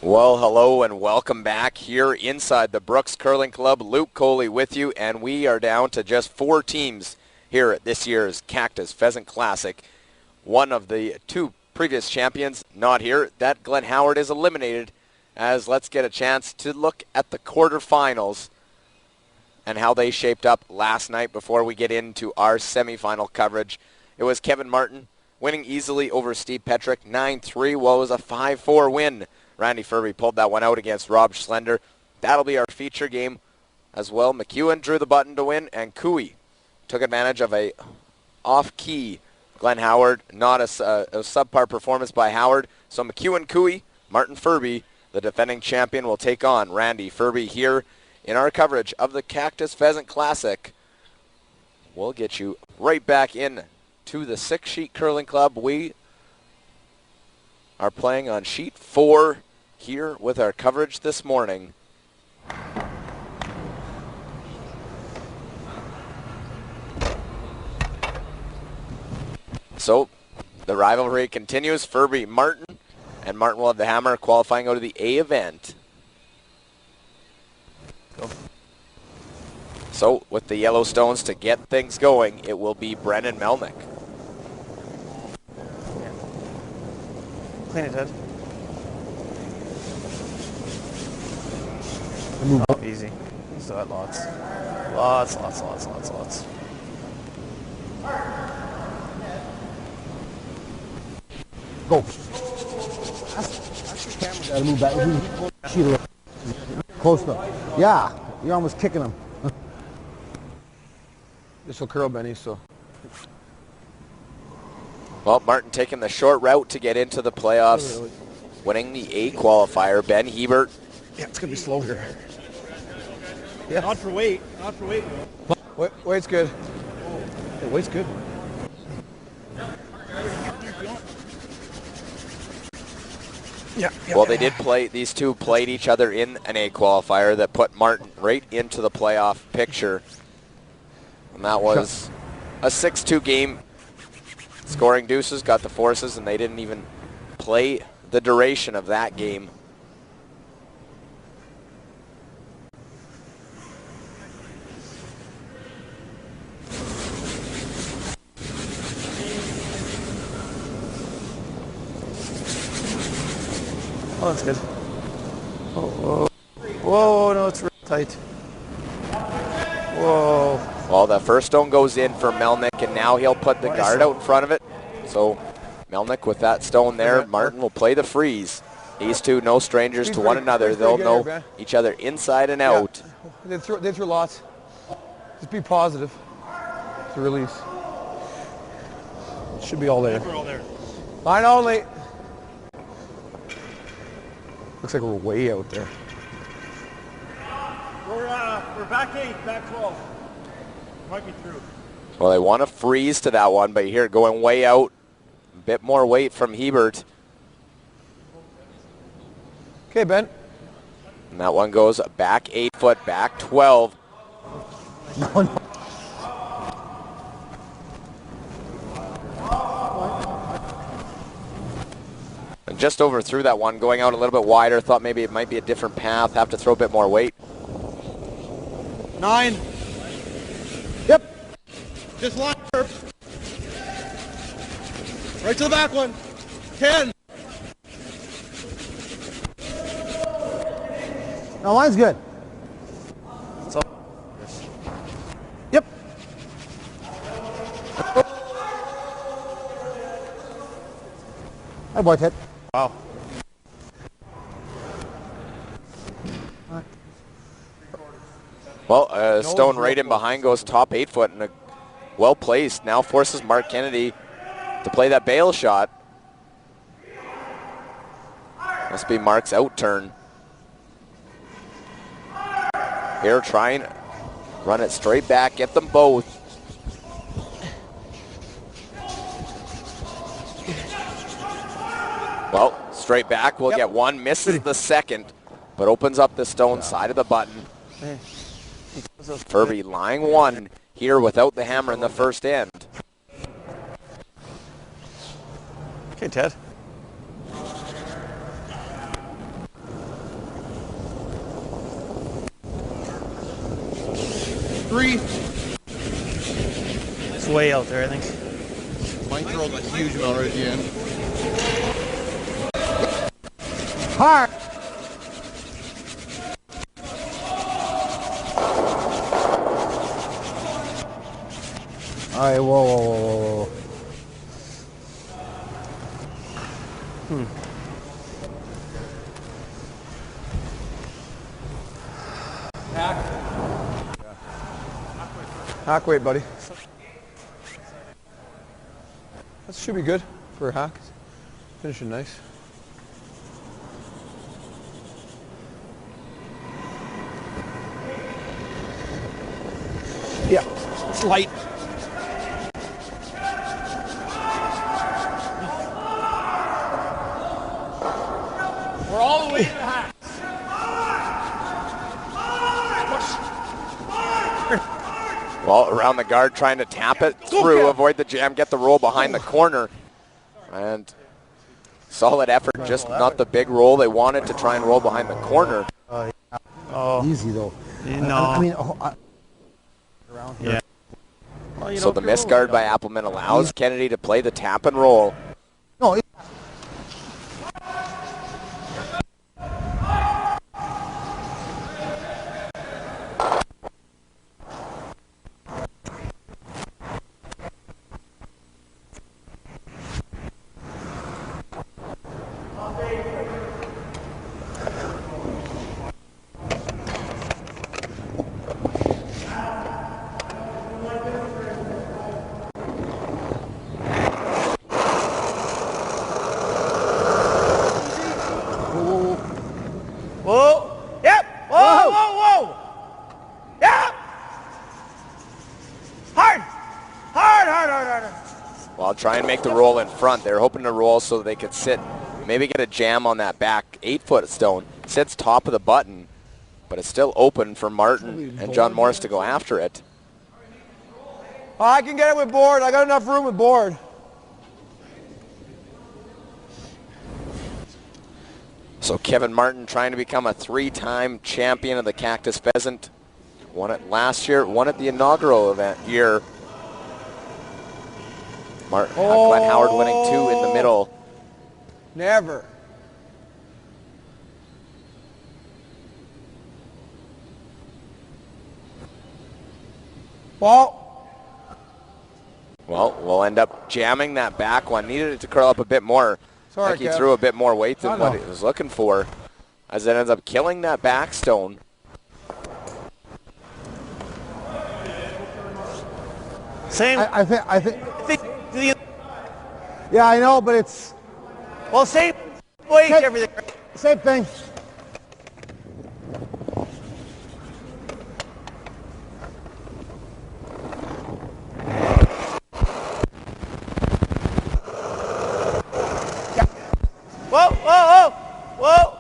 Well, hello and welcome back here inside the Brooks Curling Club. Luke Coley with you, and we are down to just 4 teams here at this year's Cactus Pheasant Classic. One of the 2 previous champions not here. That Glenn Howard is eliminated, as let's get a chance to look at the quarterfinals and how they shaped up last night before we get into our semifinal coverage. It was Kevin Martin winning easily over Steve Petrick, 9-3, well, it was a 5-4 win. Randy Ferbey pulled that one out against Rob Schlender. That'll be our feature game as well. McEwen drew the button to win, and Cooey took advantage of a off-key Glenn Howard. Not a subpar performance by Howard. So McEwen, Cooey, Martin Ferbey, the defending champion, will take on Randy Ferbey here in our coverage of the Cactus Pheasant Classic. We'll get you right back in to the 6-sheet curling club. We are playing on sheet 4 here with our coverage this morning. So the rivalry continues. Ferbey, Martin, and Martin will have the hammer qualifying out of the A event. Go. So with the Yellowstones to get things going, it will be Brennan Melnick. Clean it, Ted. Move up easy. You still got lots. Lots. Go. That's your camera. Gotta move back. Sheet a little. Close enough. Yeah, you're almost kicking him. This will curl, Benny, so. Well, Martin taking the short route to get into the playoffs, winning the A qualifier. Ben Hebert. Yeah, it's going to be slow here. Yeah. Not for weight. Weight's good. Yeah, weight's good. Yeah. Well, they did play, these two played each other in an A qualifier that put Martin right into the playoff picture. And that was a 6-2 game. Scoring deuces, got the forces, and they didn't even play the duration of that game. Oh, that's good. Whoa, no, it's real tight. Whoa. Well, the first stone goes in for Melnick, and now he'll put the guard out in front of it. So Melnick with that stone there. Martin will play the freeze. These two, no strangers to one another. They'll know each other inside and out. They threw lots. Just be positive to release. Should be all there. We're all there. Line only. Looks like we're way out there. We're back 8, back 12. Might be through. Well, they want to freeze to that one, but you hear it going way out. A bit more weight from Hebert. Okay, Ben. And that one goes back 8 foot, back 12. No. And just overthrew that one, going out a little bit wider. Thought maybe it might be a different path. Have to throw a bit more weight. 9. Yep. Just line up. Right to the back one. 10. No, line's good. That's all. Yep. Hi, boy, Ted. Wow. Well, stone right in behind goes top 8 foot, and well placed. Now forces Mark Kennedy to play that bail shot. Must be Mark's out turn. Here trying to run it straight back, get them both. Well, straight back, we'll get one, misses the second, but opens up the stone side of the button. Ferbey lying one here without the hammer in the first end. Okay, Ted. 3. It's way out there, I think. Mine curled a huge amount right at the end. Hard. All right, whoa. Hack weight, buddy. That should be good for a hack. Finishing nice. Yeah, it's light. We're all the way in the hat. Well, around the guard, trying to tap it through, avoid the jam, get the roll behind the corner. And solid effort, just not the big roll they wanted to try and roll behind the corner. Easy though. No. I mean, around here. Yeah. Well, So the misguard by Appleman allows Kennedy to play the tap and roll. No. Whoa! Yep! Whoa! Yep! Hard! Well, try and make the roll in front. They're hoping to roll so they could sit, maybe get a jam on that back 8-foot stone. Sits top of the button, but it's still open for Martin and John Morris to go after it. Oh, I can get it with board. I got enough room with board. So Kevin Martin trying to become a 3-time champion of the Cactus Pheasant. Won it last year, won it the inaugural event year. Glenn Howard winning 2 in the middle. Never. Well, We'll end up jamming that back one. Needed it to curl up a bit more. sorry, I think he Kev. threw a bit more weight than what he was looking for, as it ends up killing that back stone. Same. I think. the, Yeah, I know, but it's well, same weight, Okay. everything. same thing. Whoa!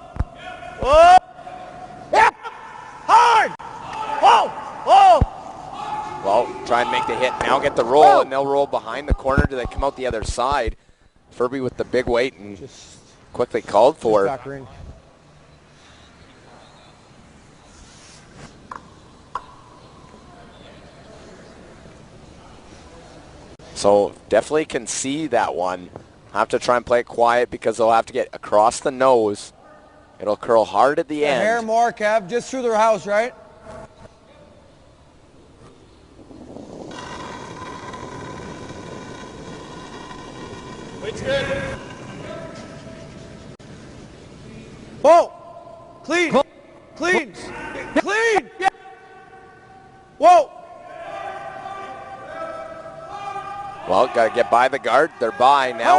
Yep! Hard! Whoa! Well, try and make the hit. Now get the roll, and they'll roll behind the corner. Do they come out the other side? Ferbey with the big weight and quickly called for. back ring. So definitely can see that one. Have to try and play it quiet because they'll have to get across the nose. It'll curl hard at the A hair end. more, Kev. Just through their house, right? Weight's good. Whoa! Clean! Clean! Clean! Yeah. Whoa! Well, got to get by the guard. They're by now.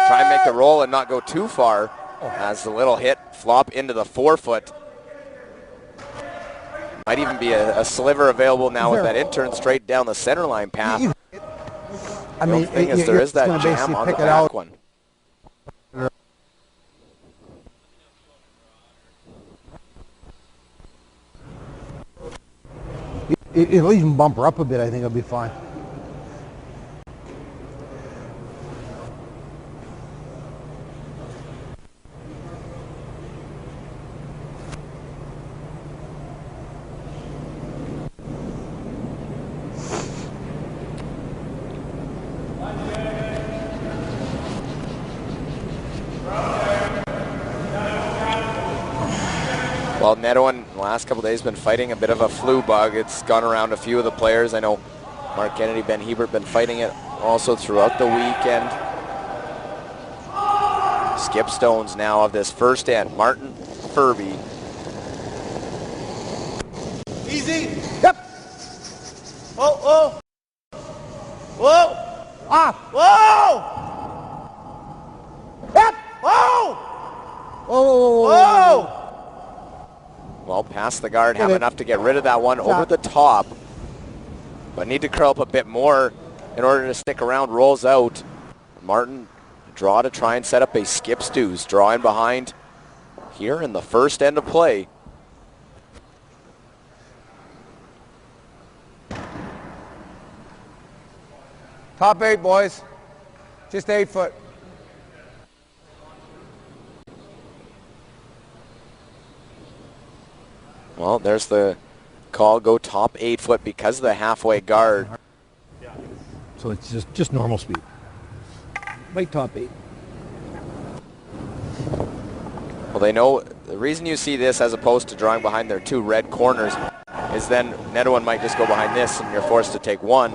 Try and make the roll and not go too far. As the little hit flop into the 4-foot. Might even be a sliver available now with that in turn straight down the center line path. I mean, The thing is, there is that gonna jam basically on the pick it back out. one. It'll even bump her up a bit. I think it'll be fine. Well, Nettowan the last couple days been fighting a bit of a flu bug. It's gone around a few of the players. I know Mark Kennedy, Ben Hebert been fighting it also throughout the weekend. Skip stones now of this first end. Martin Ferbey. Easy. Yep. Whoa, whoa. Whoa. Off. Whoa. Yep. Whoa. Whoa. Whoa. Well, past the guard, have it. enough to get rid of that one over the top. But need to curl up a bit more in order to stick around. Rolls out. Martin draw to try and set up a skip stews. Drawing behind here in the first end of play. Top 8, boys. Just 8 foot. Well, there's the call. Go top 8 foot because of the halfway guard. So it's just normal speed. Right top 8. Well, they know the reason you see this as opposed to drawing behind their 2 red corners is then Nettowan might just go behind this and you're forced to take 1.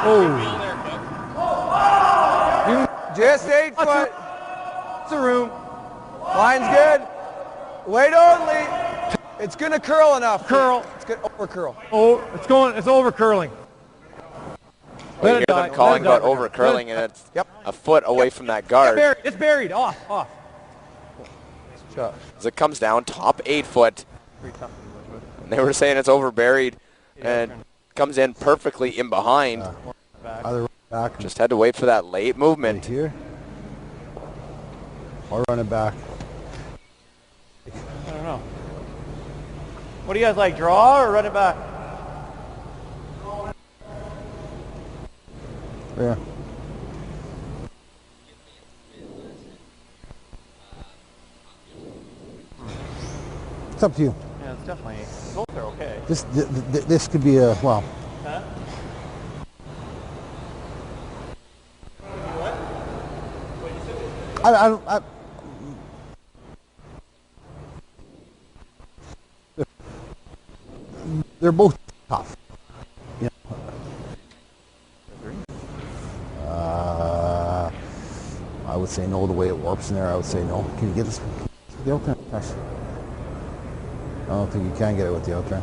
Oh. Just 8 foot. It's a room. Line's good. Weight only. It's going to curl enough. Curl. It's going to over curl. Oh, it's over curling. Well, you hear die. them calling Let it about die. over curling and it's Yep. a foot away from that guard. It's buried. Off. Shot. As it comes down, top 8 foot. And they were saying it's over buried and comes in perfectly in behind. Either back. Just had to wait for that late movement. Here. Or run it back. I don't know. What do you guys like, draw or run it back? Yeah. It's up to you. Yeah, it's definitely, both are okay. This could be a, well. Huh? I they're both tough. You know. I would say no. The way it warps in there, I would say no. Can you get this with the outturn? I don't think you can get it with the outturn.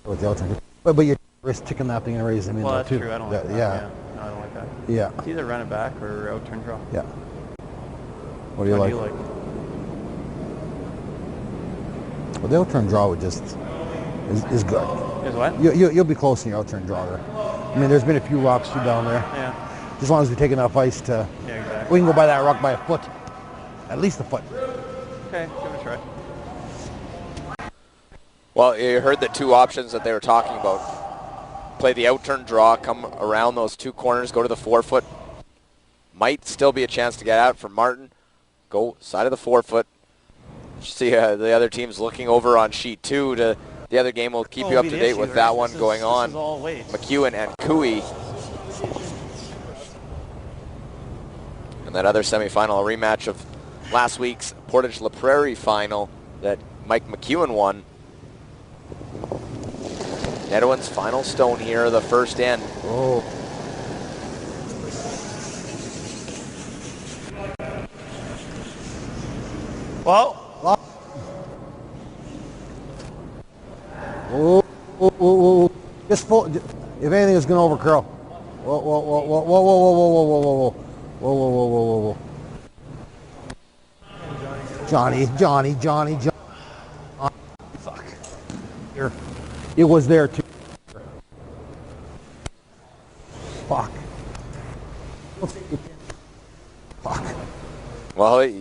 With the outturn, but your wrist kicking that thing and raising him in Well, there that's too. true. I don't like that. Yeah. No, I don't like that. Yeah. It's either run it back or out turn draw. Yeah. What do you like? Well, the outturn draw would just is good. Is what? You'll be close in your outturn draw there. I mean, there's been a few rocks too down there. Yeah. As long as we take enough ice to, Yeah, exactly. we can go by that rock by a foot, at least a foot. Okay, give it a try. Well, you heard the 2 options that they were talking about. Play the outturn draw, come around those 2 corners, go to the 4 foot. Might still be a chance to get out for Martin. Go side of the 4 foot. See the other team's looking over on sheet 2 to the other game. Will keep you up to date with that one going on. McEwen and Cooey. And that other semifinal, a rematch of last week's Portage La Prairie final that Mike McEwen won. Nettowan's final stone here, the first end. Oh. Well. Oh. Just full, if anything, it's going to over curl. Whoa. Johnny. Fuck. Here. It was there too. Fuck. Fuck. Well,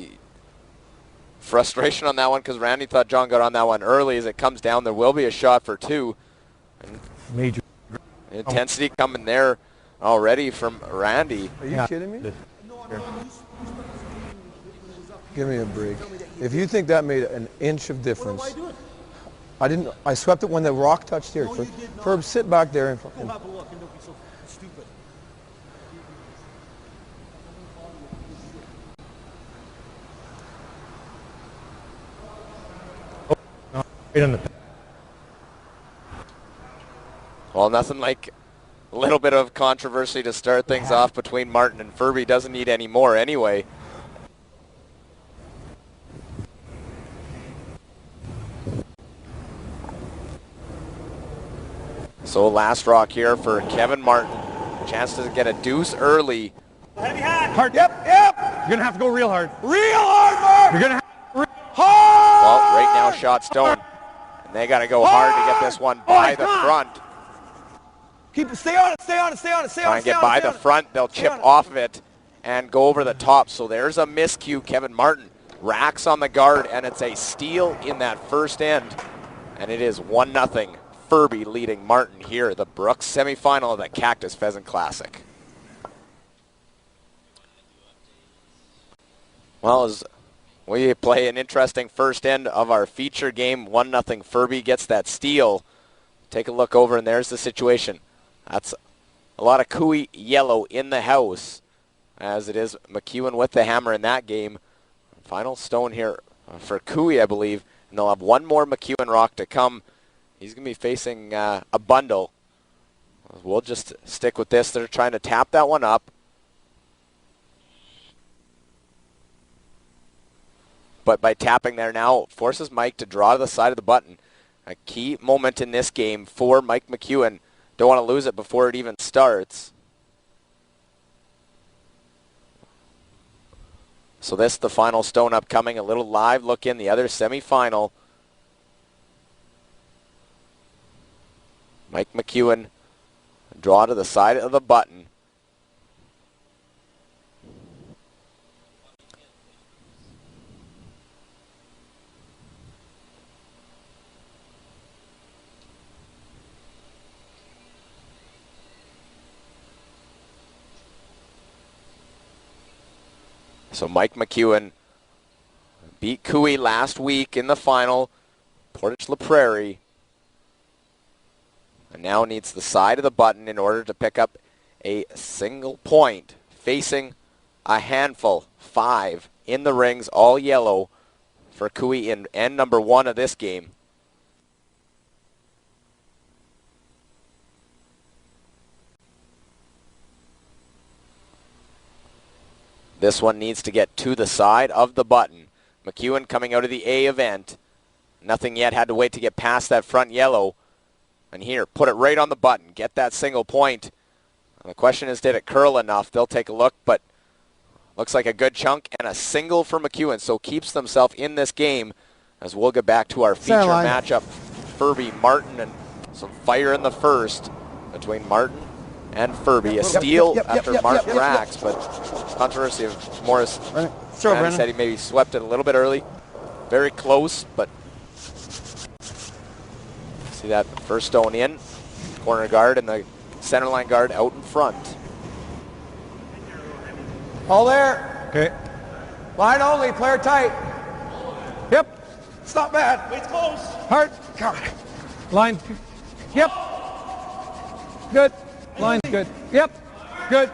frustration on that one because Randy thought John got on that one early. As it comes down, there will be a shot for 2. And Major. intensity coming there already from Randy. Are you kidding me? Here. Give me a break. If you think that made an inch of difference. I didn't. I swept it when the rock touched here. Ferb, sit back there and fucking. Have a look and don't be so stupid. in the Well, nothing like a little bit of controversy to start things off between Martin and Ferbey. Doesn't need any more anyway. So last rock here for Kevin Martin. Chance to get a deuce early. Heavy hand. hard. Yep. You're gonna have to go real hard. Real hard, Mark. You're gonna have Well, right now shot stone. And they got to go hard to get this one by the front. stay on it. Try and get by the front. They'll chip off of it and go over the top. So there's a miscue. Kevin Martin racks on the guard, and it's a steal in that first end. And it is 1-0. Ferbey leading Martin here, the Brooks semifinal of the Cactus Pheasant Classic. Well, as we play an interesting first end of our feature game, 1-0 Ferbey gets that steal. Take a look over, and there's the situation. That's a lot of Cooey yellow in the house, as it is McEwen with the hammer in that game. Final stone here for Cooey, I believe, and they'll have one more McEwen rock to come. He's going to be facing a bundle. We'll just stick with this. They're trying to tap that one up. But by tapping there now, forces Mike to draw to the side of the button. A key moment in this game for Mike McEwen. Don't want to lose it before it even starts. So this is the final stone upcoming. A little live look in the other semifinal. Mike McEwen, draw to the side of the button. So Mike McEwen beat Cooey last week in the final, Portage La Prairie. And now needs the side of the button in order to pick up a single point, facing a handful, 5 in the rings, all yellow for Cooey in end number 1 of this game. This one needs to get to the side of the button. McEwen coming out of the A event. Nothing yet, had to wait to get past that front yellow. And here, put it right on the button. Get that single point. And the question is, did it curl enough? They'll take a look, but looks like a good chunk and a single for McEwen. So keeps themselves in this game as we'll get back to our feature matchup. Ferbey, Martin, and some fire in the first between Martin and Ferbey. A steal after Martin racks, but controversy of Morris. Brandon said he maybe swept it a little bit early. Very close, but see that first stone in. Corner guard and the center line guard out in front. All there. Okay. Line only, player tight. Yep. It's not bad. Wait's close. Hard. God. Line. Yep. Good. Line's good. Yep. Good.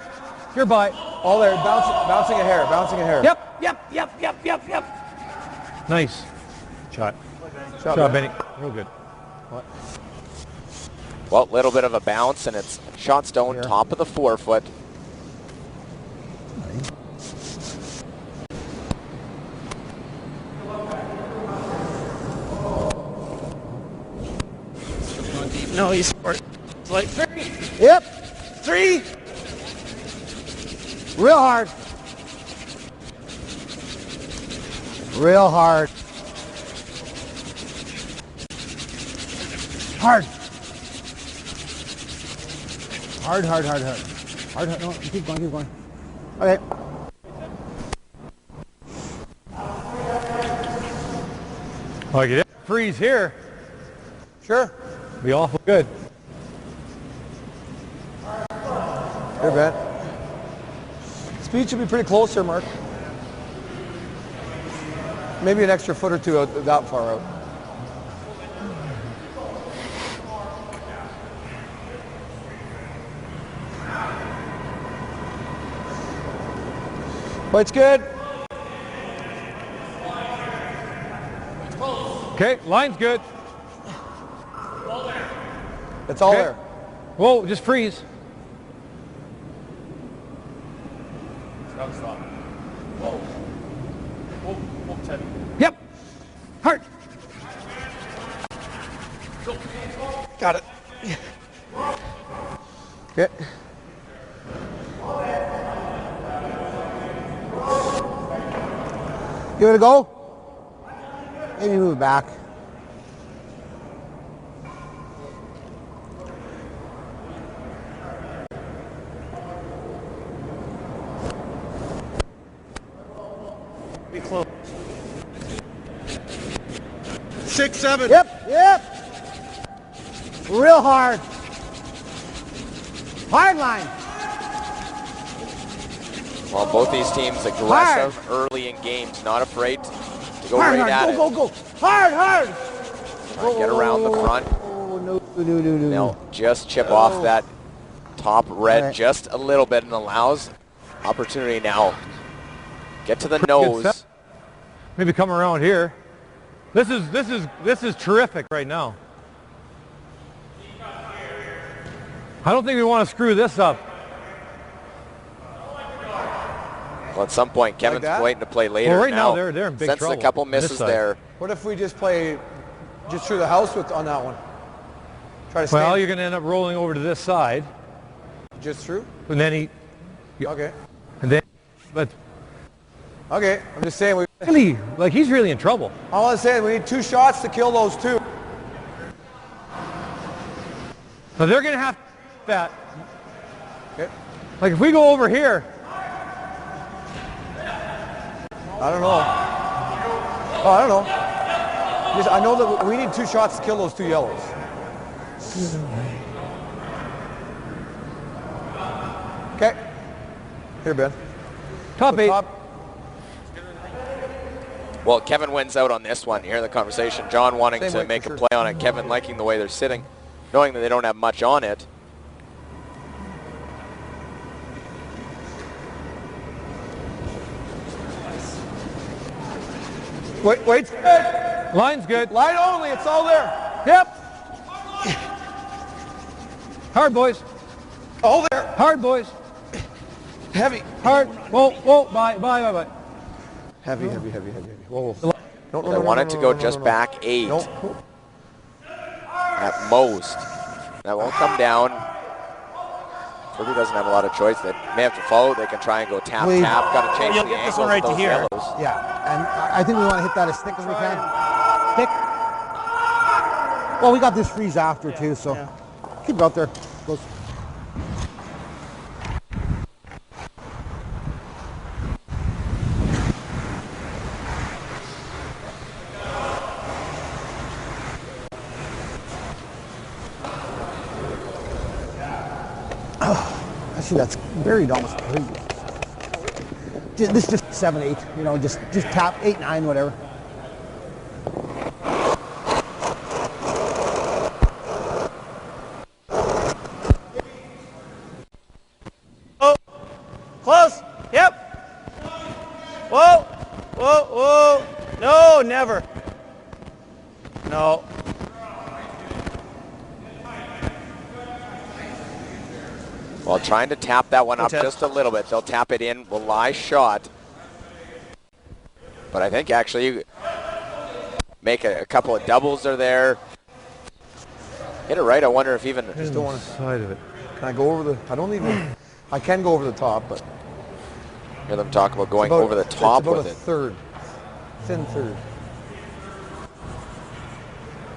You're by. All there. Bouncing a hair. Yep. Nice. Shot, Benny. Real good. What? Well, little bit of a bounce, and it's shot stone, top of the forefoot. No, he's like 3. Yep. 3. Real hard. Real hard. Hard. Hard. No, keep going. Okay. Like it. Freeze here. Sure. Be awful good. Here, Ben. Speed should be pretty close here, Mark. Maybe an extra foot or two out, that far out. Fight's good. Okay, line's good. It's all Okay. there. Whoa, just freeze. Stop, stop. Whoa. Whoa, whoa, Teddy. Yep. Hard. Got it. Okay. Give it a go. Maybe move it back. Be close. 6, 7. Yep, yep. Real hard. Hard line. Well, both these teams aggressive early in games, not afraid to go Hard, right hard. at Go, it. go, go. Hard, hard. Try and get around the front. Oh, no, no, no, no. They'll just chip off that top red Right. just a little bit and allows opportunity now. Get to the Good nose. set. Maybe come around here. This is terrific right now. I don't think we want to screw this up. Well, at some point, Kevin's that? waiting to play later. Well, right now they're in big Senses trouble a couple on this misses side. there. What if we just play just through the house with on that one? Try to stay Well, you're going to end up rolling over to this side, just through? and then Okay. but Okay. I'm just saying we really, like he's really in trouble. all I'm saying we need 2 shots to kill those 2. So they're going to have that. Okay. Like if we go over here, I don't know. Oh, I don't know. Just, I know that we need 2 shots to kill those 2 yellows. Okay. Here, Ben. top 8. Well, Kevin wins out on this one. You hear the conversation. John wanting Same to weight make for a sure. play on it. Kevin liking the way they're sitting, knowing that they don't have much on it. Wait. Line's good. Line only. It's all there. Yep. Hard, boys. All there. Hard, boys. Heavy. Hard. Whoa. Bye. Heavy. Whoa. No, They want it to go just back 8 No. at most. That won't come down. Ferbey doesn't have a lot of choice. They may have to follow. They can try and go tap. Wait. Got to change You'll the get this angles one right of to those here. yellows. Yeah, and I think we want to hit that as thick as we can. Thick. Well, we got this freeze after too, so keep it out there. Goes. Actually, that's buried almost completely. This is just 7, 8. You know, just tap 8, 9, whatever. Oh, close. Yep. Whoa. No, never. No. Well, trying to tap that one up Tap. just a little bit. They'll tap it in. Will lie shot. But I think actually you make a couple of doubles are there. Hit it right. I wonder if even Just don't want to. Side of it. Can I go over the? I don't even. I can go over the top, but hear them talk about going about- over the top it's about with a it. third, thin third.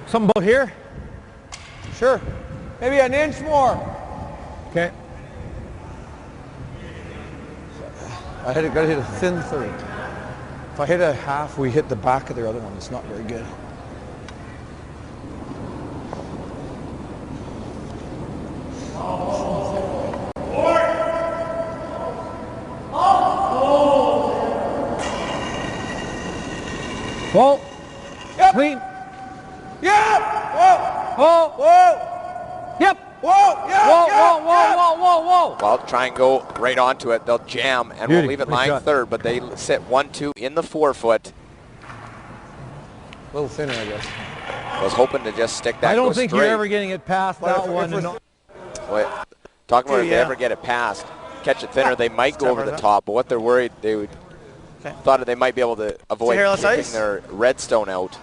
Something about here? Sure. Maybe an inch more. Okay. Got to hit a thin third. If I hit a half, we hit the back of the other one. It's not very good. Whoa. Yep. Clean. Yeah. Whoa. Whoa. Yep. Whoa. Yeah. Whoa. Well, try and go right onto it. They'll jam, and Beauty. we'll leave it Nice lying shot. third, but they sit 1-2 in the 4 foot. A little thinner, I guess. Was hoping to just stick that. I don't go think straight. you're ever getting it past that one. Wait, talking about if they Yeah. ever get it past, catch it thinner, they might go Step over the right top. But what they're worried, they would thought they might be able to avoid hairless kicking ice? their redstone out.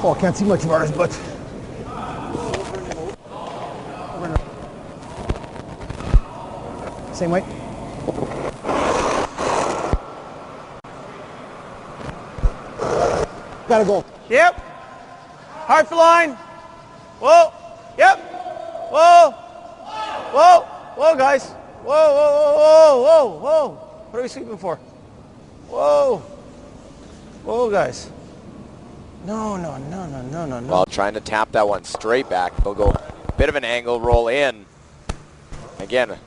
Oh, I can't see much of ours, but same way. Gotta go. Yep. Hard for line. Whoa. Yep. Whoa. Whoa. Whoa, guys. Whoa, whoa, whoa, whoa, whoa. What are we sweeping for? Whoa. Whoa, guys. No, no, no, no, no, no, no. While trying to tap that one straight back, they'll go a bit of an angle, roll in. Again,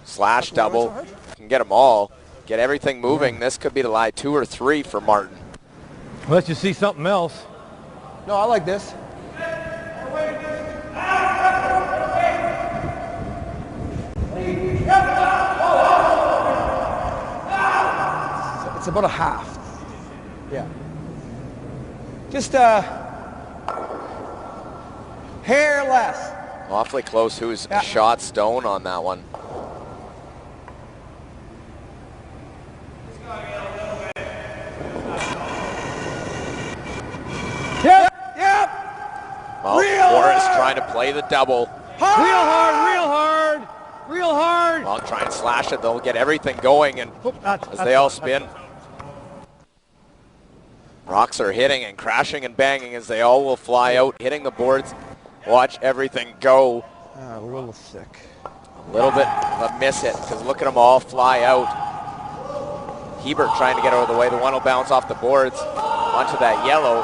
slash double. Can get them all. Get everything moving. This could be the lie 2 or 3 for Martin. Unless you see something else. No, I like this. It's about a half. Yeah. Just hair less. Awfully close. Who's shot stone on that one? Yep. Yep. Well, Morris trying to play the double. Hard. Real hard, real hard, real hard. Well, try and slash it. They'll get everything going, and as they all spin. Rocks are hitting and crashing and banging as they all will fly out, hitting the boards. Watch everything go. A little thick. A little bit of a miss hit because look at them all fly out. Hebert trying to get out of the way. The one will bounce off the boards onto that yellow,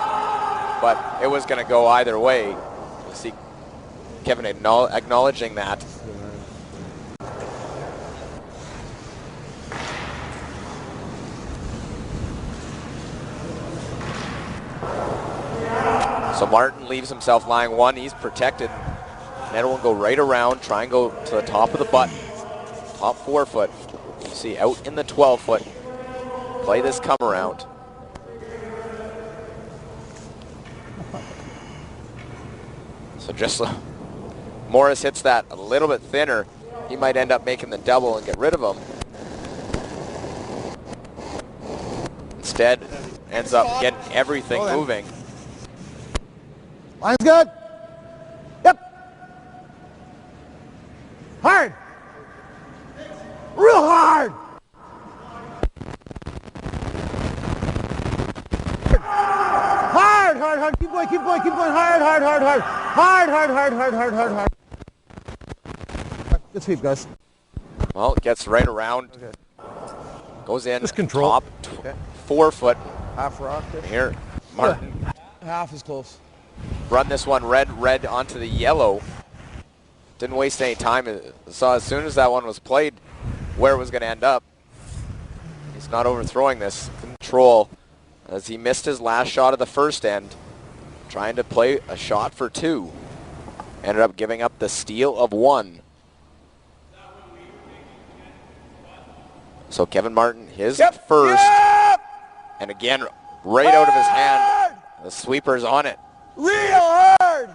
but it was going to go either way. You see Kevin acknowledging that. So Martin leaves himself lying 1. He's protected. Nettle will go right around, try and go to the top of the button. Top 4 foot. You see out in the 12 foot. Play this come around. So just Morris hits that a little bit thinner. He might end up making the double and get rid of him. Instead, ends up getting everything moving. Line's good. Yep. Hard. Real hard. Hard, hard, hard. Keep going, keep going, keep going. Hard, hard, hard, hard. Hard, hard, hard, hard, hard, hard, hard. Good sweep, guys. Well, it gets right around. Goes in. Just control. Top 4 foot. Half rock. Here, Martin. Half is close. Run this one red onto the yellow. Didn't waste any time. Saw as soon as that one was played where it was going to end up. He's not overthrowing this. Control as he missed his last shot of the first end. Trying to play a shot for 2. Ended up giving up the steal of 1. So Kevin Martin, his first. Yep. And again, right out of his hand. The sweeper's on it. Real hard!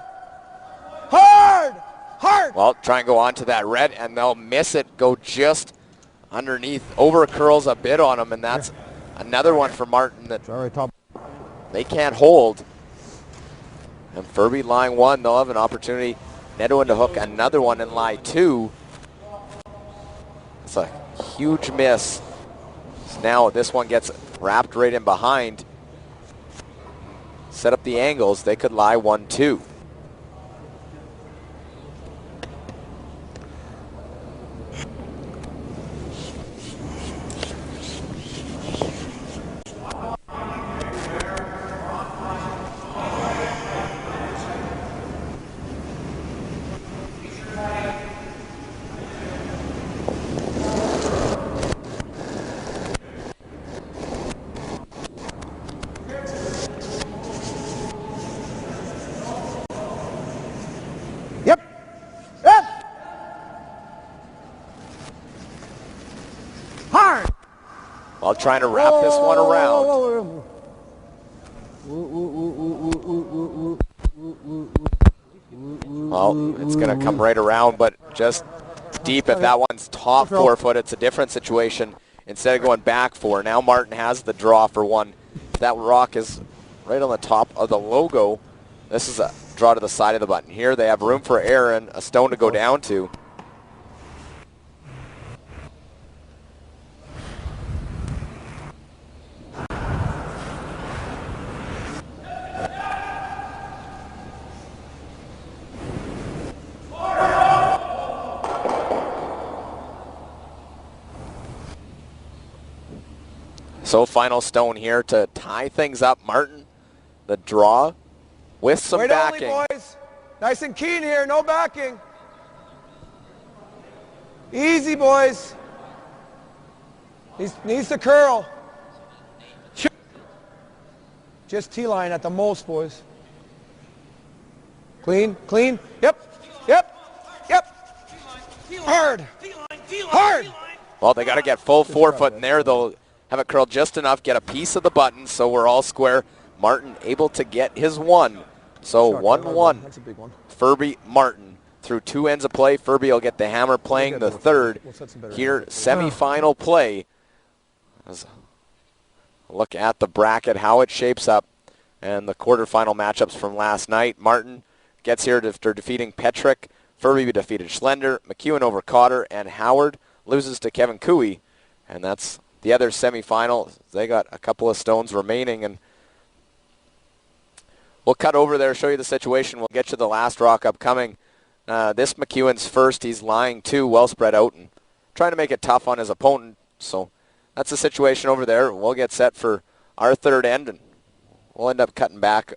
Hard! Hard! Well, try and go on to that red, and they'll miss it. Go just underneath. Over curls a bit on him, and that's another one for Martin that they can't hold. And Ferbey lying 1. They'll have an opportunity. Neto into hook another one in lie 2. It's a huge miss. So now this one gets wrapped right in behind. Set up the angles. They could lie 1-2. while trying to wrap this one around. Well, it's going to come right around, but just deep at that one's top 4 foot. It's a different situation. Instead of going back 4, now Martin has the draw for 1. That rock is right on the top of the logo. This is a draw to the side of the button. Here they have room for error and a stone to go down to. So final stone here to tie things up. Martin, the draw with some Wait backing. only, boys. Nice and keen here, no backing. Easy, boys. Needs to curl. Just T-line at the most, boys. Clean, clean. Yep, yep, yep. Hard, hard. Well, they got to get full 4 foot in there. They'll have it curled just enough, get a piece of the button, so we're all square. Martin able to get his 1. So 1-1. That's a big one. Ferbey, Martin through 2 ends of play. Ferbey will get the hammer playing the 3rd. Here, semi-final play. As a look at the bracket, how it shapes up, and the quarterfinal matchups from last night. Martin gets here after defeating Petrick. Ferbey defeated Schlender. McEwen over Cotter, and Howard loses to Kevin Cooey, and that's the other semifinal. They got a couple of stones remaining, and we'll cut over there, show you the situation. We'll get you the last rock upcoming. This McEwen's first. He's lying 2, well spread out, and trying to make it tough on his opponent. So that's the situation over there. We'll get set for our 3rd end, and we'll end up cutting back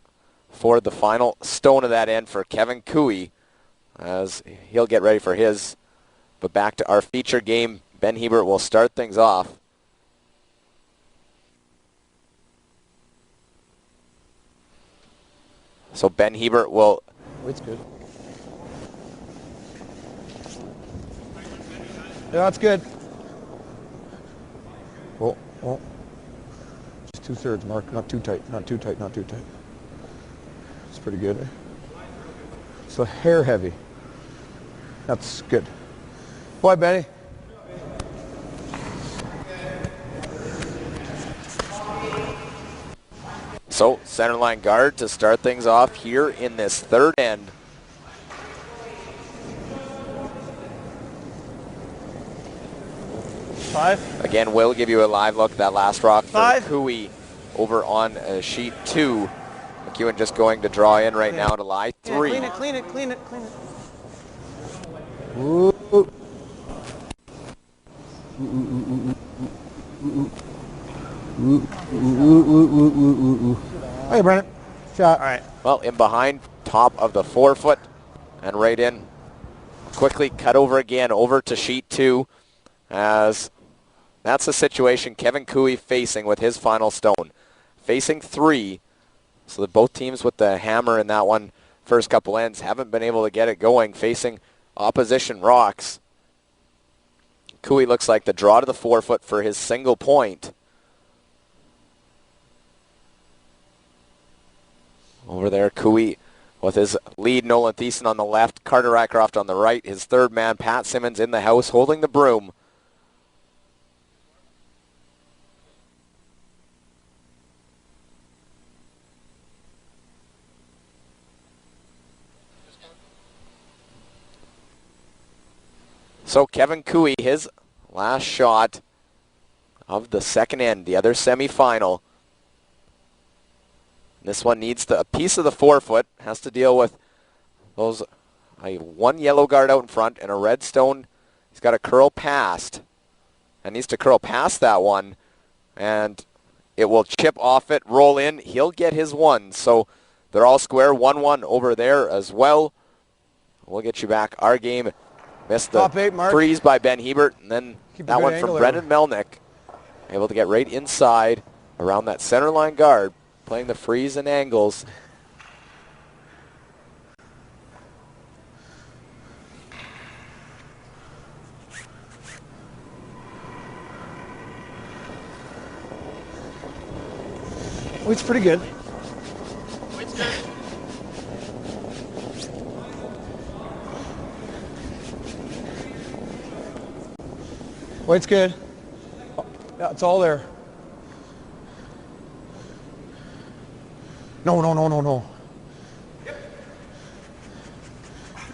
for the final stone of that end for Kevin Cooey as he'll get ready for his. But back to our feature game. Ben Hebert will start things off. So Ben Hebert will... It's good. Yeah, that's good. Oh, oh. Just 2/3, Mark. Not too tight, not too tight, not too tight. It's pretty good. Eh? It's a hair heavy. That's good. Boy, Benny. So centerline guard to start things off here in this 3rd end. Five. Again, we'll give you a live look at that last rock for 5. Cooey over on sheet 2. McEwen just going to draw in right now to lie 3. Yeah, clean it, clean it, clean it. Ooh. Hey, Brennan. Shot. All right. Well, in behind, top of the 4 foot, and right in. Quickly cut over again, over to sheet 2, as that's the situation Kevin Cooey facing with his final stone. Facing 3, so that both teams with the hammer in that one, first couple ends, haven't been able to get it going, facing opposition rocks. Cooey looks like the draw to the 4 foot for his single point. Over there, Cooey with his lead, Nolan Thiessen on the left, Carter Rycroft on the right, his 3rd man, Pat Simmons in the house, holding the broom. So Kevin Cooey, his last shot of the 2nd end, the other semifinal. This one needs a piece of the 4 foot, has to deal with those 1 yellow guard out in front and a red stone. He's got to curl past, and needs to curl past that one, and it will chip off it, roll in. He'll get his 1. So they're all square, 1-1 over there as well. We'll get you back. Our game missed the Top 8, Mark. freeze by Ben Hebert, and then Keep a that good one angle from there. Brendan Melnick. Able to get right inside around that center line guard, playing the freeze and angles. Weight's pretty good. Weight's good. Yeah, it's all there. No, no, no, no, no.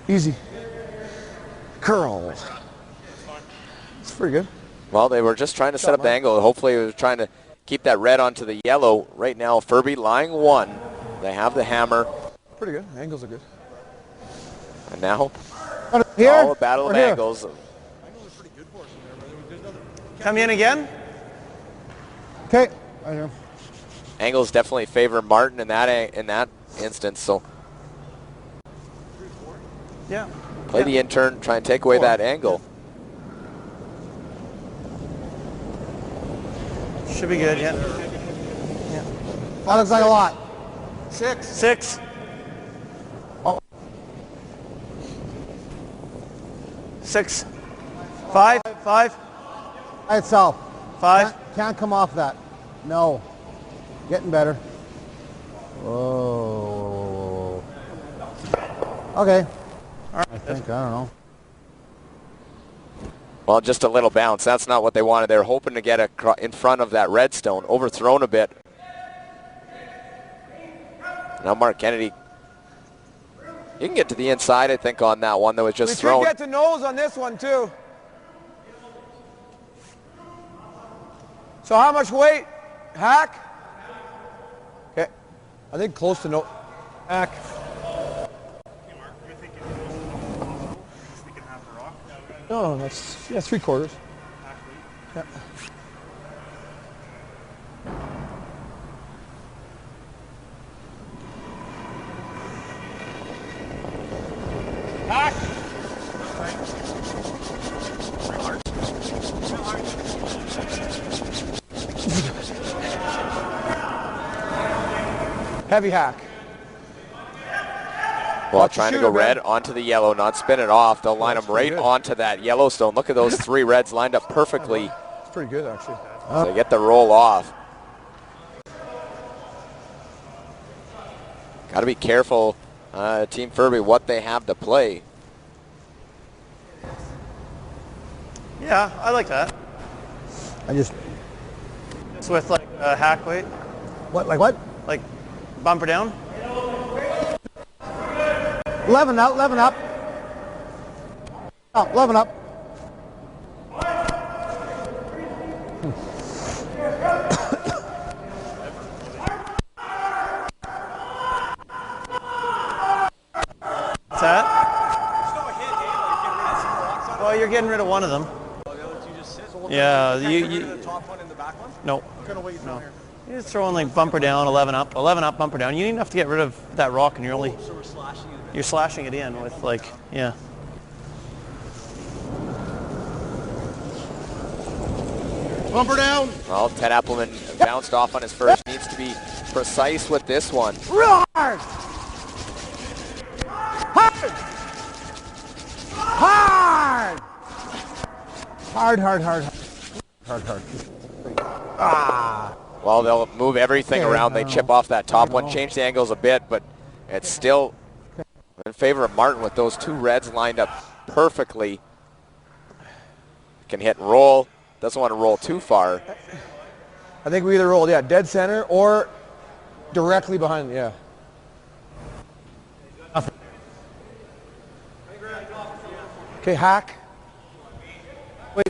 Easy. Curls. It's pretty good. Well, they were just trying to set up the angle. Hopefully, they were trying to keep that red onto the yellow. Right now, Ferbey lying 1. They have the hammer. Pretty good. Angles are good. And now, Here? all a battle of Here? angles. Come in again. Okay. Right here. Angles definitely favor Martin in that instance. So Yeah. play the intern, try and take away that angle. Should be good, yeah. That looks like a lot. 6. Oh. 6. 5. 5. By itself. 5. Can't come off that. No. Getting better. Whoa. Okay. All right. I think, I don't know. Well, just a little bounce. That's not what they wanted. They were hoping to get in front of that redstone. Overthrown a bit. Now Mark Kennedy, you can get to the inside, I think, on that one that was just thrown. We could get to nose on this one, too. So how much weight? Hack? Okay. I think close to no. Hack. No, that's 3/4. Yeah. Hack. Heavy hack. Well, Watch the trying to go shooter, red man. onto the yellow, not spin it off. They'll line that's them right pretty good. onto that Yellowstone. Look at those 3 reds lined up perfectly. It's pretty good, actually. So they get the roll off. Got to be careful, Team Ferbey, what they have to play. Yeah, I like that. I just, It's with like hack weight, what, like what? like bumper down. 11 up, 11 up. Oh, 11 up. What's that? Well, you're getting rid of one of them. Yeah, you Top one and the back one? no. What kind of weight No. here? You're just throwing like bumper down, 11 up, bumper down. You need enough to get rid of that rock, and you're only So we're slashing it a bit. you're slashing it in with like yeah. Bumper down. Well, Ted Appleman bounced off on his first. Needs to be precise with this one. Real hard. Hard. Hard. Hard, hard, hard. Hard, hard. Ah. Well, they'll move everything Okay, around. They chip off that top one, change the angles a bit, but it's still in favor of Martin with those 2 reds lined up perfectly. Can hit and roll. Doesn't want to roll too far. I think we either rolled, dead center or directly behind, Okay, hack. Wait.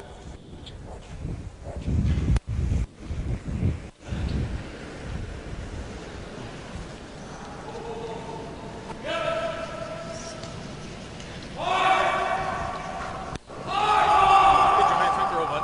Get your hands free throw, bud.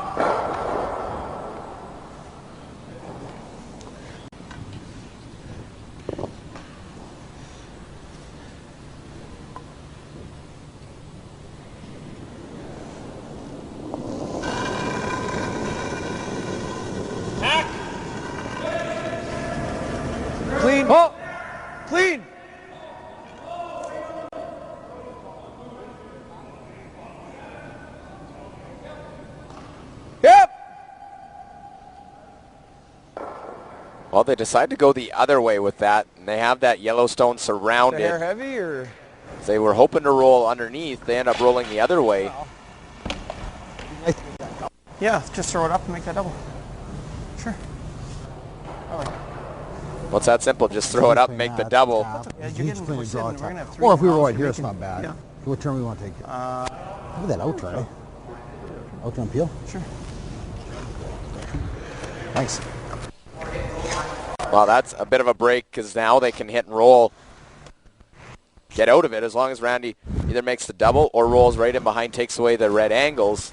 Well, they decide to go the other way with that, and they have that Yellowstone surrounded. Hair heavy or? They were hoping to roll underneath. They end up rolling the other way. Yeah, just throw it up and make that double. Sure. Well, it's that simple. Just throw it up and make the double. Yeah, you're getting close in, and we're gonna have 3 Or if we roll rounds, right here, you're it's not bad. Yeah. What turn we want to take? Look at that out try. Out turn peel? Sure. Nice. Well, that's a bit of a break because now they can hit and roll. Get out of it as long as Randy either makes the double or rolls right in behind, takes away the red angles.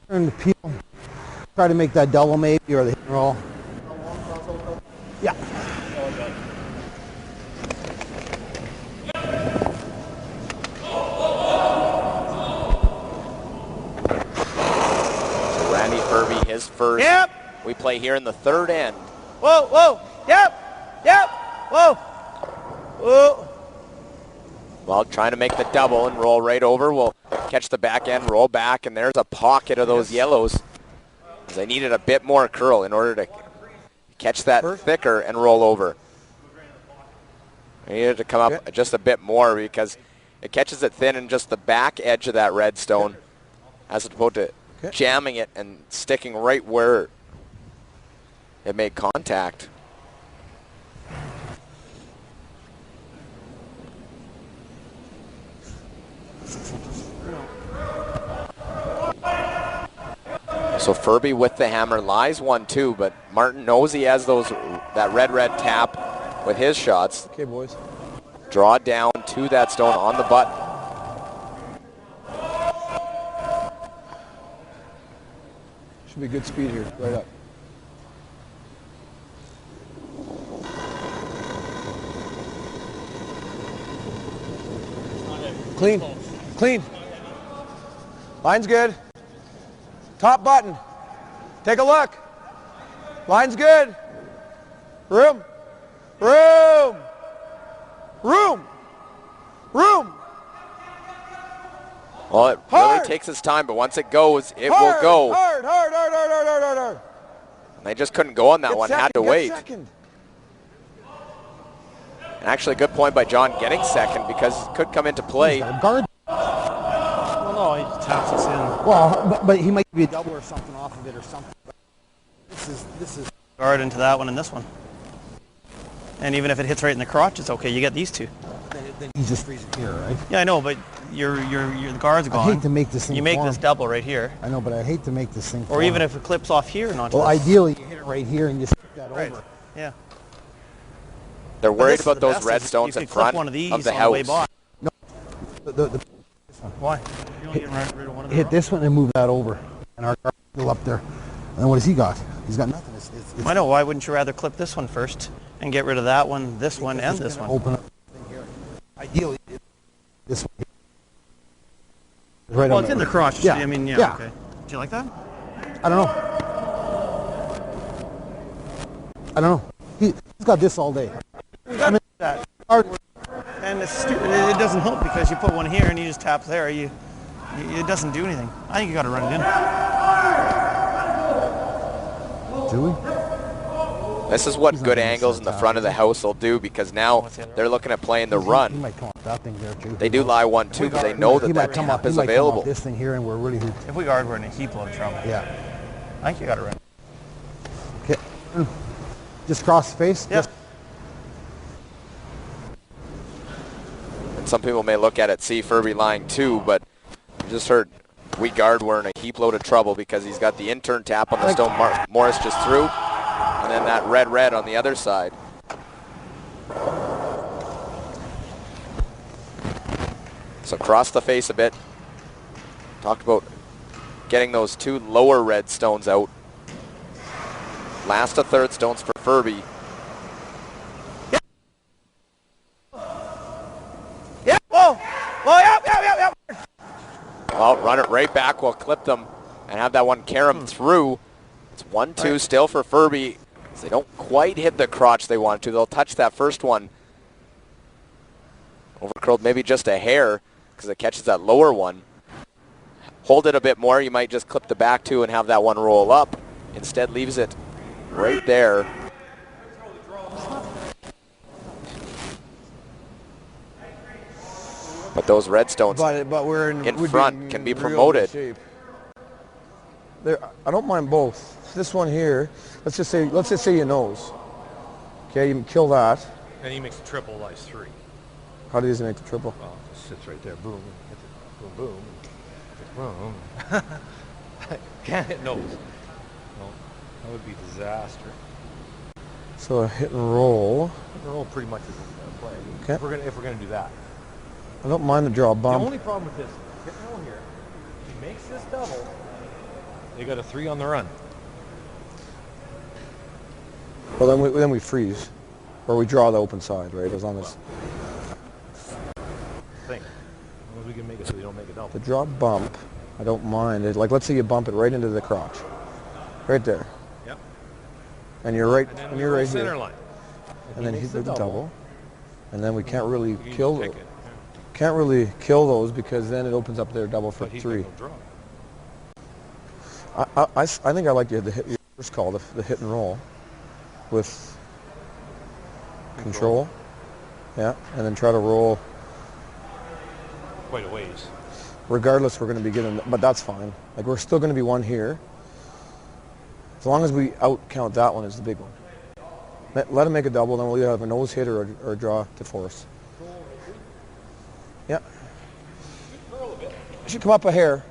Turn the peel. Try to make that double maybe or the hit and roll. Yeah. So Randy Ferbey, his first. Yep. We play here in the third end. Whoa, whoa. Yep. Yep. Whoa. Whoa. Well, trying to make the double and roll right over. We'll catch the back end, roll back, and there's a pocket of those yellows. They needed a bit more curl in order to catch that thicker and roll over. They needed to come up just a bit more because it catches it thin in just the back edge of that redstone as opposed to jamming it and sticking right where it made contact. So Ferbey with the hammer lies 1-2, but Martin knows he has that red tap with his shots. Okay, boys. Draw down to that stone on the button. Should be good speed here, right up. Clean, clean. Line's good. Top button. Take a look. Line's good. Room. Room. Room. Room. Well, it really takes its time, but once it goes, it will go. Hard, hard, hard, hard, hard, hard, hard, hard. They just couldn't go on that one, had to wait. Second. And actually a good point by John getting second because it could come into play. Guard. Well, no, he taps us in. Well, but he might be a double or something off of it or something. This is Guard into that one and this one. And even if it hits right in the crotch, it's okay. You get these two. then he's just freezing here, right? Yeah, I know, but the guard's gone. I hate to make this thing You make form. this double right here. I know, but I hate to make this thing Or form. even if it clips off here and onto Well, this. ideally, you hit it right here and you stick that Right. over. Yeah. They're But worried this is about the those best, red is stones you in could clip front one of these of the on the way house. by. The Why? You only getting rid of one of the hit this one and move that over, and our guard's still up there. And then what has he got? He's got nothing. It's I know. Why wouldn't you rather clip this one first and get rid of that one, this one, and this one? Open up the thing here. Ideally, this one. Right Well, on it's in the crotch. Yeah. I mean, yeah. Yeah. Okay. Do you like that? I don't know. He's got this all day. I mean, that. And it's stupid. It doesn't help because you put one here and you just tap there. It doesn't do anything. I think you got to run it in. Do we? This is what He's not good gonna angles set in the top, front of is the he? house will do because now What's the other they're looking at playing the He run. might come off that thing there too. They do lie 1-2 because they know that He that might come tap off. He is might come off available. this thing here, and we're really hooped. If we guard, we're in a heap load of trouble. Yeah. I think you got to run. Okay. Just cross the face. Yeah. Just And some people may look at it, see Ferbey lying 2, but you just heard we guard, we're in a heap load of trouble because he's got the intern tap on the stone. Morris just threw, and then that red on the other side. So cross the face a bit. Talked about getting those 2 lower red stones out. Last to third stones for Ferbey. Yeah. Whoa. Whoa. Yep. Well, run it right back. We'll clip them and have that one carry them through. It's 1-2 still for Ferbey. They don't quite hit the crotch they want to. They'll touch that first one. Overcurled maybe just a hair because it catches that lower one. Hold it a bit more. You might just clip the back 2 and have that one roll up. Instead leaves it right there. But those redstones But we're in we'd front in can be real promoted. good shape. There, I don't mind both. This one here, let's just say you nose. Okay, you kill that. And he makes a triple, lies 3. How does he make the triple? Well, it just sits right there. Boom. Hits it. Boom, boom. Boom. Can't hit nose. No, that would be disaster. So a hit and roll. Hit and roll pretty much is a play. Okay. If we're gonna do that. I don't mind the draw The bump. only problem with this hit and roll here, if he makes this double, they got a 3 on the run. Well, then we freeze, or we draw the open side, right? As long as Thing. As long as we can make it so they don't make a double. the draw bump, I don't mind it. Like, let's say you bump it right into the crotch, right there, Yep. and you're right, And then and we you're roll right center here, line. and then he he makes did the double, and then we can't really You can kill pick those. it. Can't really kill those because then it opens up their double for But he's 3. got no draw. I think I like the hit, your first call, the hit and roll, with control. Yeah, and then try to roll. Quite a ways. Regardless, we're going to be getting, but that's fine. Like, we're still going to be 1 here. As long as we out count that one as the big one. Let him make a double, then we'll either have a nose hit or a draw to force. Yeah. Should come up a hair.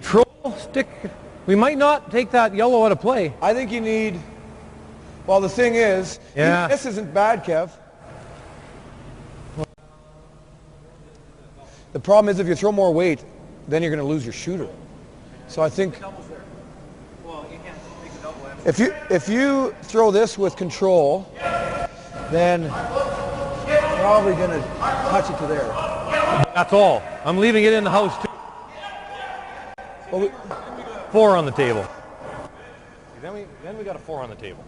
Troll, stick. We might not take that yellow out of play. I think you need, well, the thing is, Yeah. this isn't bad, Kev. The problem is if you throw more weight, then you're going to lose your shooter. So I think if you throw this with control, then probably going to touch it to there. That's all. I'm leaving it in the house too. Well, 4 on the table. Then we got a 4 on the table.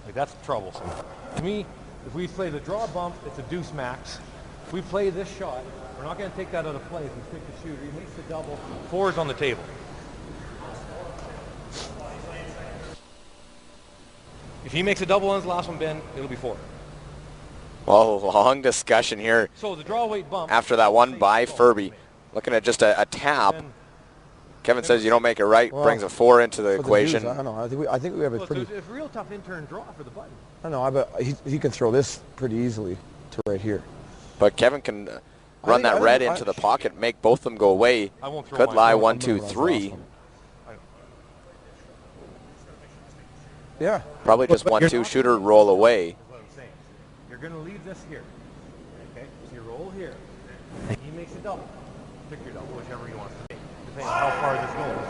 Like, that's troublesome. To me, if we play the draw bump, it's a deuce max. If we play this shot, we're not going to take that out of play. If we stick the shooter, he makes the double. 4 is on the table. If he makes a double on his last one, Ben, it'll be 4. Well, long discussion here So the draw weight bump. after that one by Ferbey. Looking at just a tap. Ben, Kevin says you don't make it right, Well, brings a 4 into the for the equation. dudes, I don't know. I think we have a well, pretty. it's a real tough in-turn draw for the button. I don't know. But he can throw this pretty easily to right here. But Kevin can run that red into the pocket, make both of them go away. I won't throw Could mine. lie I 1, I'm 2, gonna run 3. last one. Yeah. Probably just 1, 2 shooter roll away. That's what I'm saying. You're going to leave this here. Okay? So you roll here. And he makes a double. Pick your double, whichever he wants to make, depending on how far this goes.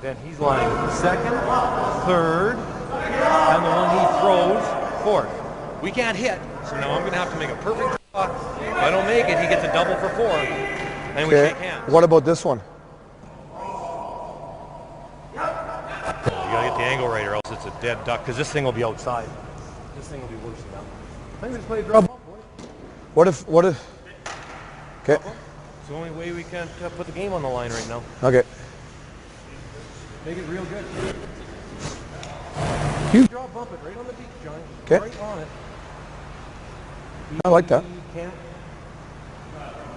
Then he's lying 2nd, 3rd, and the one he throws, 4th. We can't hit, so now I'm going to have to make a perfect draw. If I don't make it, he gets a double for 4. And we shake hands. What about this one? You gotta get the angle right, or else it's a dead duck. Because this thing will be outside. This thing will be worse than that. I think we just play a draw bump, boy. What if? Okay. It's the only way we can put the game on the line right now. Okay. Make it real good. You draw bump it right on the beach, Johnny. Okay. Right on it. I like that. He can't.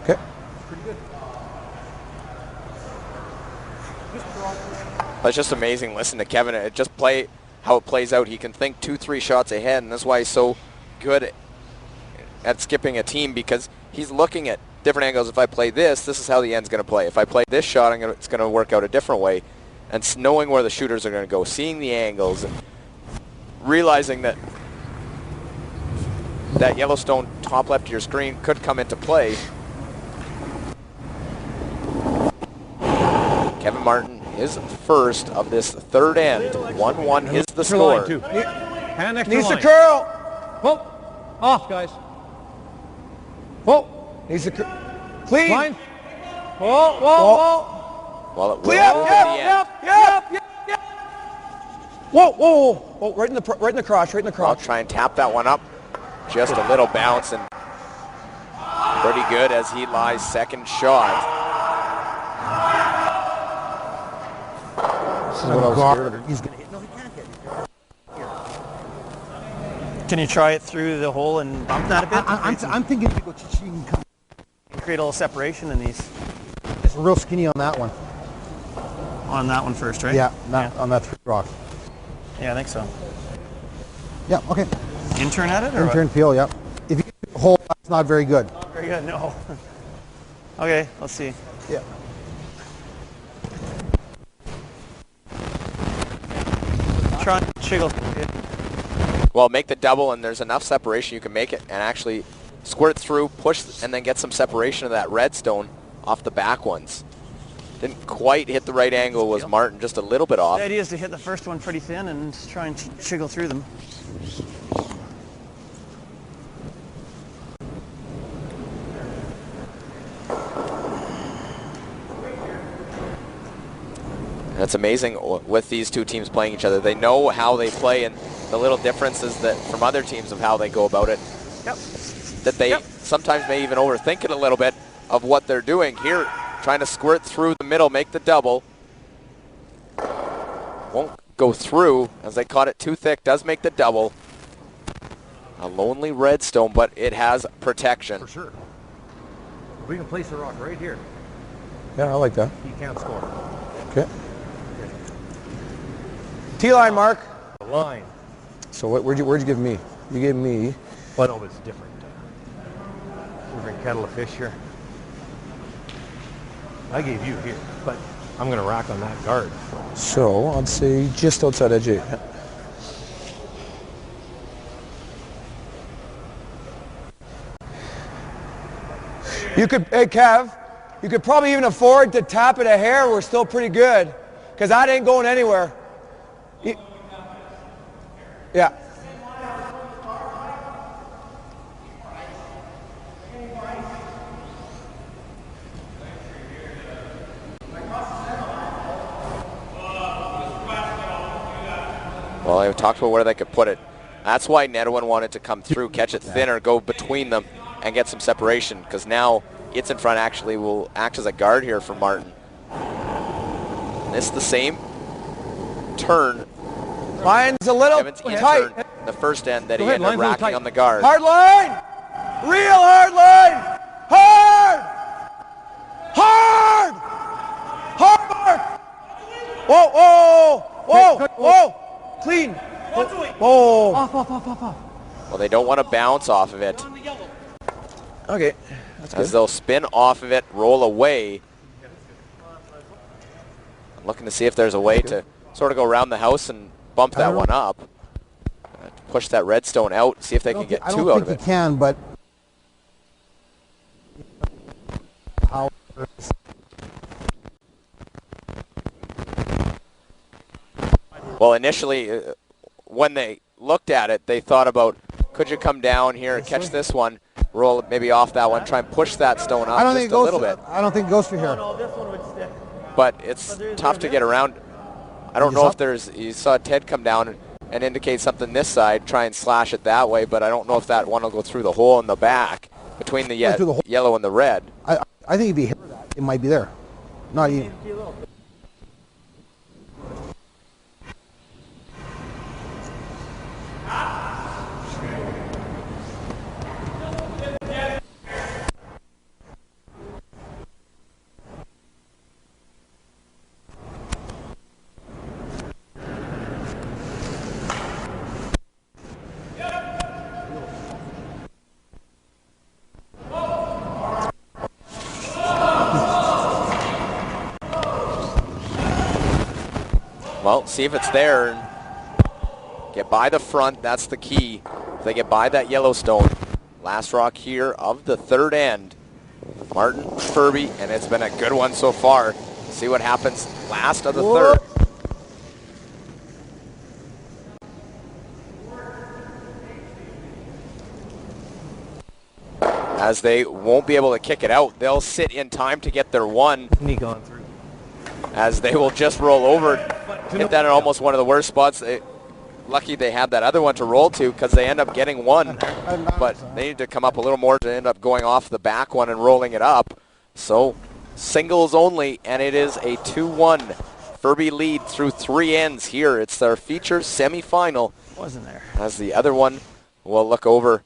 Okay. It's pretty good. Just draw. That's just amazing. Listen to Kevin. It just play how it plays out. He can think 2, 3 shots ahead, and that's why he's so good at skipping a team, because he's looking at different angles. If I play this is how the end's going to play. If I play this shot, it's going to work out a different way. And knowing where the shooters are going to go, seeing the angles, and realizing that Yellowstone top left of your screen could come into play. Kevin Martin, his first of this 3rd end. 1-1 is the score. Hand extra Needs to line. curl. Whoa. Off, guys. Whoa. Needs to clean. Line. Whoa, whoa, whoa. Well, it will Clean up. move at the end. Yep. Whoa, whoa, whoa. Oh, right in the crotch. Right in the I'll crotch. try and tap that one up. Just a little bounce, and pretty good as he lies 2nd shot. This is what I was scared of. He's going to hit. No, he can't hit. Can you try it through the hole and bump that a bit? I'm thinking you go cha-ching, come Create a little separation in these. It's real skinny on that one. On that one first, right? Yeah, on that 3 rock. Yeah, I think so. Yeah, okay. Intern at it or Intern feel, yeah. If you get the hole, that's not very good. what? Very good, no. Okay, let's see. Yeah. Try and jiggle. Well, make the double, and there's enough separation you can make it and actually squirt through, push, and then get some separation of that redstone off the back ones. Didn't quite hit the right angle, was Martin, just a little bit off. The idea is to hit the first one pretty thin and try and jiggle through them. And it's amazing with these two teams playing each other. They know how they play and the little differences that from other teams of how they go about it. Yep. That they sometimes may even overthink it a little bit of what they're doing. Here, trying to squirt through the middle, make the double. Won't go through as they caught it too thick. Does make the double. A lonely redstone, but it has protection. For sure. We can place a rock right here. Yeah, I like that. He can't score. Okay. T-line, Mark. The line. So where'd you give me? You gave me. But no, it's different. We're in kettle of fish here. I gave you here, but I'm going to rack on that guard. So I'd say just outside edge 8. Yeah. You could, hey Kev, you could probably even afford to tap it a hair. We're still pretty good, because that ain't going anywhere. Yeah. Well, they talked about where they could put it. That's why Nedwin wanted to come through, catch it thinner, go between them, and get some separation, because now it's in front actually will act as a guard here for Martin. And it's the same turn. Line's a little Kevin's tight. turn, the first end that Go he ahead, ended up line's a little racking tight. on the guard. Hard line! Real hard line! Hard! Hard! Hard mark! Whoa, whoa, whoa, whoa! Clean! Whoa! Off. Well, they don't want to bounce off of it, Okay, that's as good. they'll spin off of it, roll away. I'm looking to see if there's a way to sort of go around the house and bump that one up. Push that redstone out, see if they can get two out of I don't it. think you can, but how? Well, initially, when they looked at it, they thought about, could you come down here and catch this one, roll it maybe off that one, try and push that stone up I don't just think it a goes. little bit. I don't think it goes for here. No, this one would stick. But it's tough to get around. I don't know if there's, you saw Ted come down and indicate something this side, try and slash it that way, but I don't know if that one will go through the hole in the back between the through the hole. yellow and the red. I think if you hit that, it might be there. Not even. Well, see if it's there. Get by the front, that's the key. If they get by that Yellowstone. Last rock here of the third end. Martin, Ferbey, and it's been a good one so far. See what happens last of the third. As they won't be able to kick it out, they'll sit in time to get their one, Knee gone through. as they will just roll over. Hit that in almost one of the worst spots. Lucky they had that other one to roll to, because they end up getting one. But they need to come up a little more to end up going off the back one and rolling it up. So singles only, and it is a 2-1 for Ferbey lead through 3 ends here. It's their feature semifinal. Wasn't there. As the other one will look over.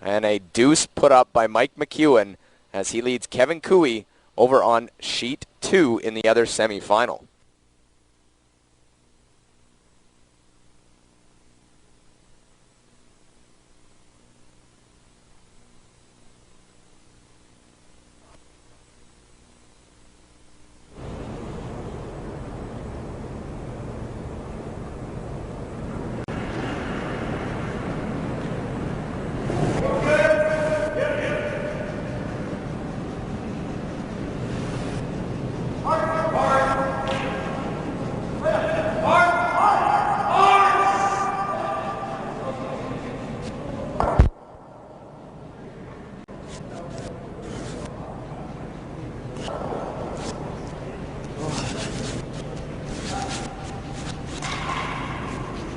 And a deuce put up by Mike McEwen as he leads Kevin Cooey over on sheet 2 in the other semifinal.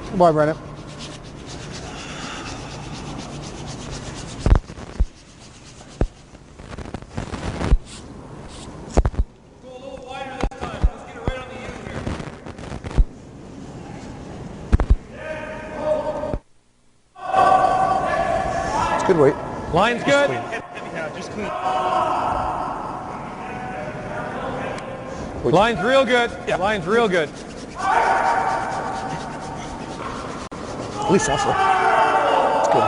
Good boy, Brennan. It's good weight. Line's good. Yeah, just clean. Line's real good. Line's real good. At least that's it. It's good.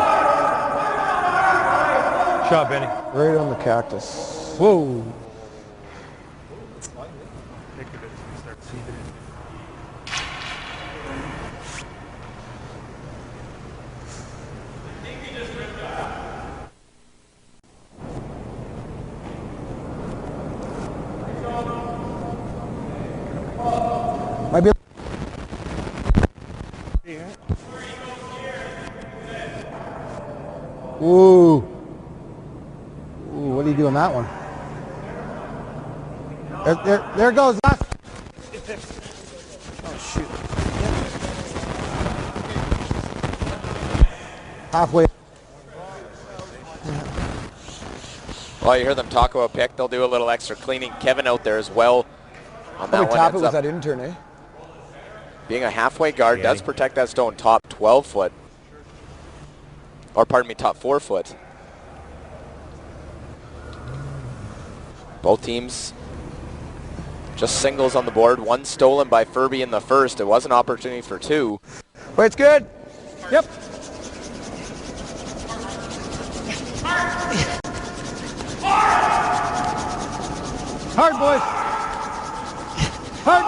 Shot, Benny. Right on the cactus. Whoa. Might be. Ooh. Ooh, what do you do on that one? There goes. Last. Oh, shoot. Halfway. Well, you hear them talk about pick. They'll do a little extra cleaning. Kevin out there as well. On that Probably one tap it ends with up that intern, eh? being a halfway guard does protect that stone top 12 foot. Or pardon me, top 4 foot. Both teams just singles on the board. One stolen by Ferbey in the first. It was an opportunity for 2. But it's good. Yep. Hard, boys. Hard.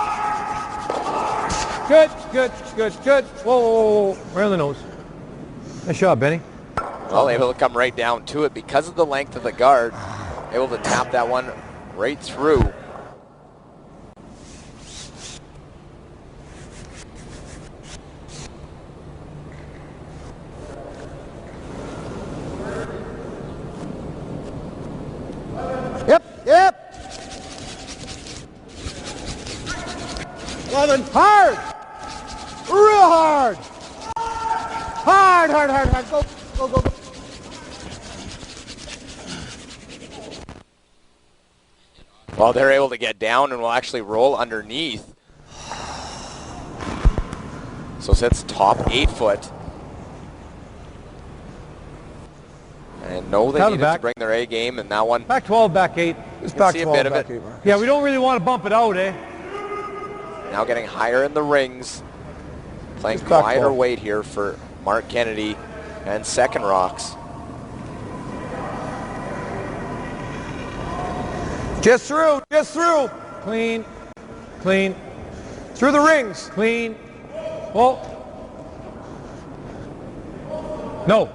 Good, good, good, good. Whoa, whoa, whoa. Right on the nose. Nice shot, Benny. Well, able to come right down to it because of the length of the guard. Able to tap that one right through. Yep. 11. Hard. Real hard. Hard. Go. Well, they're able to get down and will actually roll underneath. So sits top 8 foot. And know they needed to bring their A game, and that one. Back 12, back 8. It's back see a 12, bit of back it. 8, Marcus. Yeah, we don't really want to bump it out, eh? Now getting higher in the rings. Playing It's back quieter 12. weight here for Mark Kennedy and Second Rocks. Just through. Clean, clean, Through the rings. clean. Whoa. No.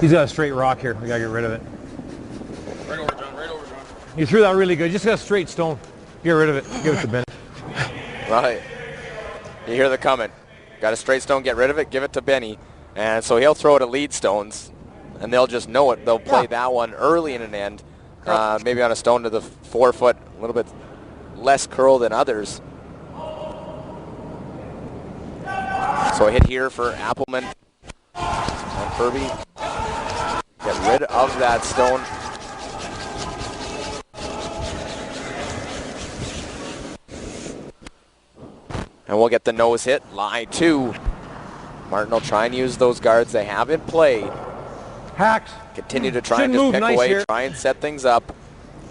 He's got a straight rock here. We gotta get rid of it. Right over, John. You threw that really good. You just got a straight stone. Get rid of it. Give it to Ben. Right. You hear the comment. Got a straight stone, get rid of it, give it to Benny. And so he'll throw it at lead stones, and they'll just know it. They'll play that one early in an end, maybe on a stone to the 4 foot, a little bit less curl than others. So a hit here for Appleman and Ferbey. Get rid of that stone. And we'll get the nose hit. Line 2. Martin will try and use those guards they have in play. Hacks. Continue to try and Shouldn't just move pick nice away, here. try and set things up,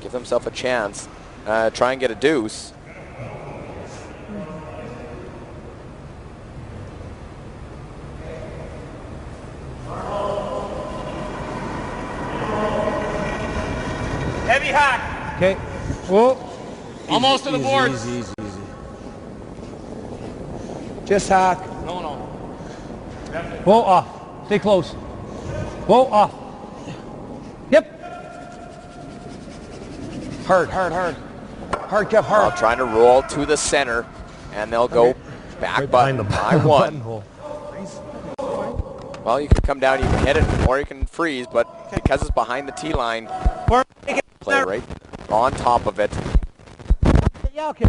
give themselves a chance, try and get a deuce. Heavy hack. Okay. Whoa. Almost to the board. Easy. Just hack. No. Whoa, off. Stay close. Whoa, off. Yep. Hard, Kev, hard. Trying to roll to the center, and they'll go back Right button behind the by one. buttonhole. Well, you can come down, you can hit it, or you can freeze, but because it's behind the tee line, play right on top of it. Yeah, okay.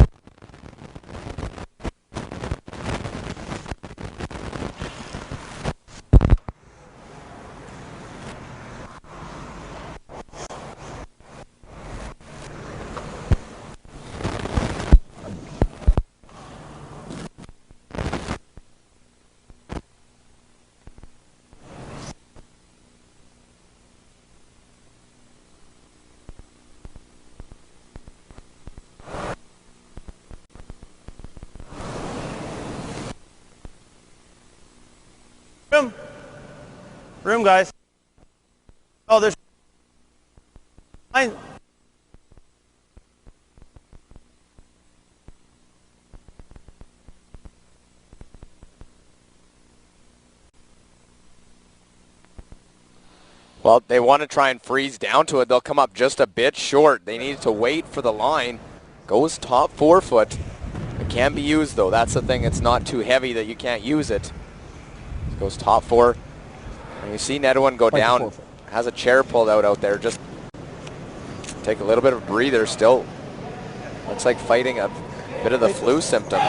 Room, guys. Oh, there's line. Well, they want to try and freeze down to it. They'll come up just a bit short. They need to wait for the line. Goes top 4 foot. It can be used, though. That's the thing. It's not too heavy that you can't use it. Goes top 4. And you see Nedwin go down. Has a chair pulled out there. Just take a little bit of a breather still. Looks like fighting a bit of the flu symptoms.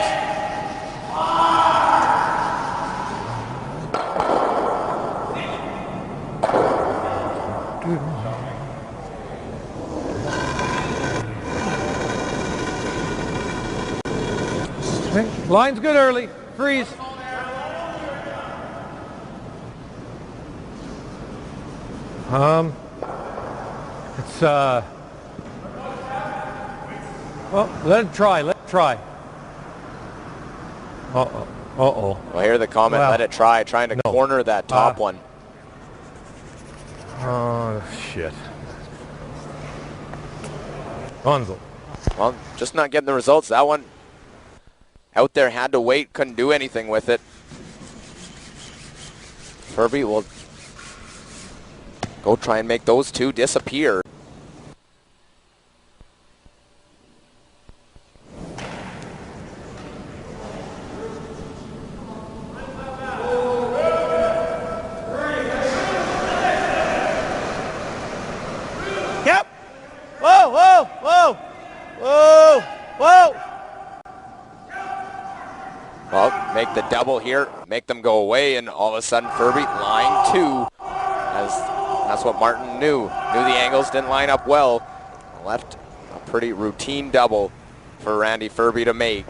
Line's good early. Freeze. It's well, let it try. Uh-oh. Well, hear the comment, Well, let it try, trying to corner that top one. Oh, shit. Gonzo. Well, just not getting the results. That one out there had to wait, couldn't do anything with it. Ferbey will go try and make those two disappear. Yep. Whoa. Well, make the double here, make them go away, and all of a sudden Ferbey line 2. That's what Martin knew. Knew the angles didn't line up well. Left a pretty routine double for Randy Ferbey to make.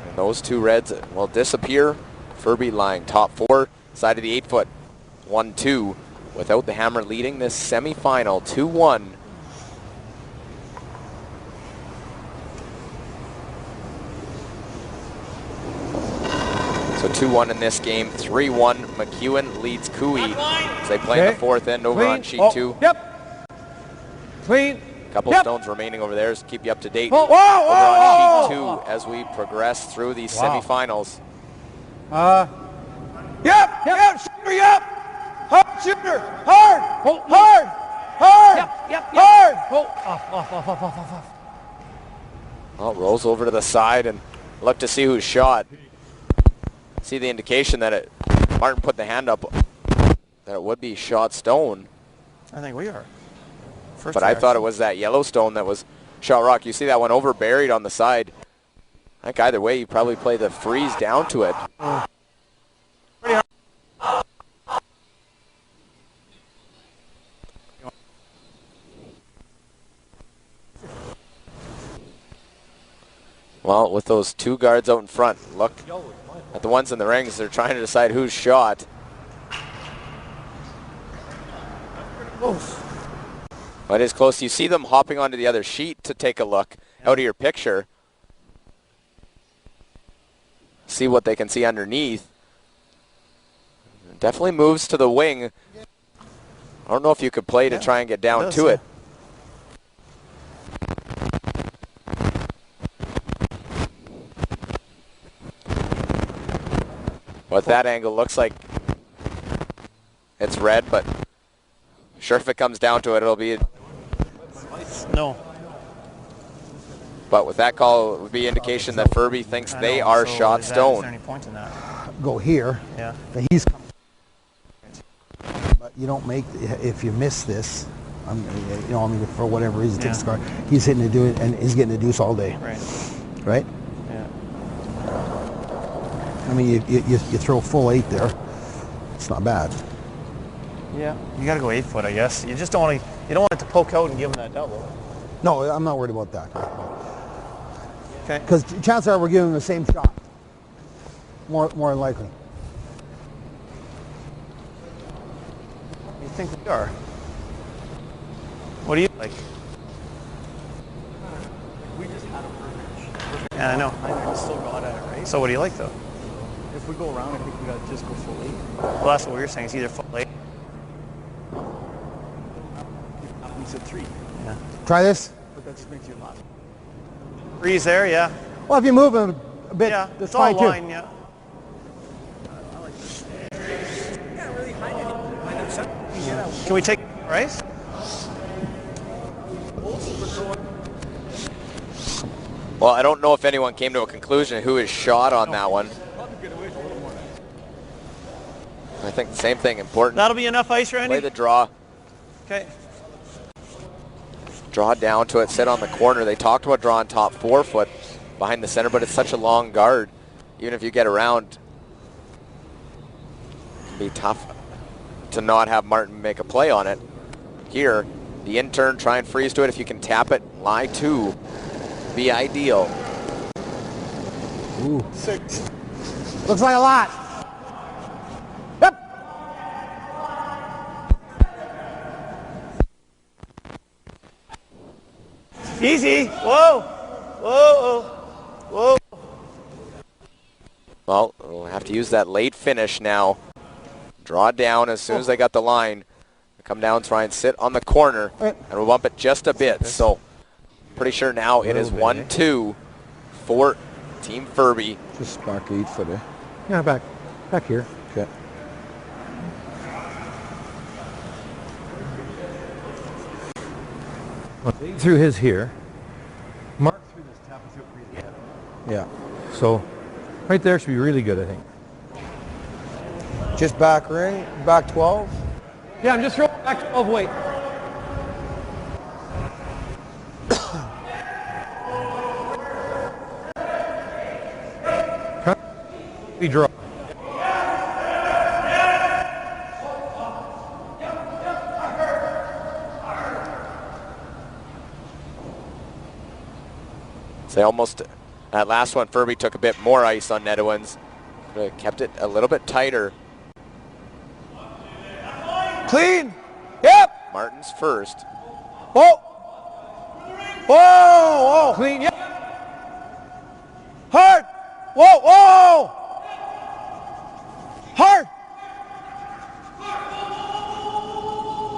And those two reds will disappear. Ferbey lying top 4, side of the 8 foot. 1-2 without the hammer leading this semifinal 2-1. So 2-1 in this game. 3-1 McEwen leads Cooey as they play in the 4th end over on sheet 2. Yep. Clean. Couple stones remaining over there to keep you up to date. Whoa, over on sheet 2 as we progress through these semifinals. Yep. Shooter, yep. Hard, shooter. Hard. Yep. Hard. Off. Well, rolls over to the side and look to see who's shot. See the indication that Martin put the hand up that it would be shot stone. I think we are. First But I thought it was that Yellowstone that was shot rock. You see that one over buried on the side. I think either way, you probably play the freeze down to it. Well, with those two guards out in front, look at the ones in the rings. They're trying to decide who's shot. But it is close. You see them hopping onto the other sheet to take a look out of your picture. See what they can see underneath. Definitely moves to the wing. I don't know if you could play to try and get down to it. With that angle, looks like it's red, but sure if it comes down to it, it'll be. No. But with that call, it would be indication that Ferbey thinks they are shot Is stone. there any point in that? Go here. Yeah. Then he's coming. But you don't make, if you miss this, for whatever reason, takes the car. He's hitting to do it, and he's getting a deuce all day. Right. Right? Yeah. I mean, you throw full 8 there. It's not bad. Yeah. You got to go 8 foot, I guess. You just don't want to. You don't want it to poke out and give him that double. No, I'm not worried about that. Okay. Because chances are we're giving him the same shot. More than likely. You think we are? What do you like? We just had a perfect. Yeah, I know. I still got at it, right? So what do you like though? If we go around, I think we got to just go full 8. Well, that's what we were saying. It's either full 8. We said 3, Yeah. Try this. but that just makes you laugh. 3's there, yeah. Well, if you move him a bit, Yeah. that's It's all fine too. line, yeah. Can we take rice? Well, I don't know if anyone came to a conclusion who is shot on that one. I think the same thing, important. That'll be enough ice, Randy? Play the draw. Okay. Draw down to it, sit on the corner. They talked about drawing top 4 foot behind the center, but it's such a long guard. Even if you get around, it can be tough to not have Martin make a play on it. Here, the intern, try and freeze to it. If you can tap it, lie 2, be ideal. Ooh. 6. Looks like a lot. Yep. Easy. Whoa. Whoa. Whoa. Well, we'll have to use that late finish now. Draw down as soon as they got the line. Come down, try and sit on the corner, and we'll bump it just a bit. So pretty sure now it is 1-2 for Team Ferbey. Just back 8 foot, eh? Yeah, back here. Okay. Through his here. Mark through this tap and through really heavy. Yeah. So, right there should be really good, I think. Just back ring, back 12. Yeah, I'm just throwing back 12 weight. We draw. They almost, that last one, Ferbey took a bit more ice on Nedowins. Kept it a little bit tighter. Clean. Yep. Martin's first. Whoa. Whoa. Whoa. Clean, yep. Hard. Whoa. Whoa. Hard.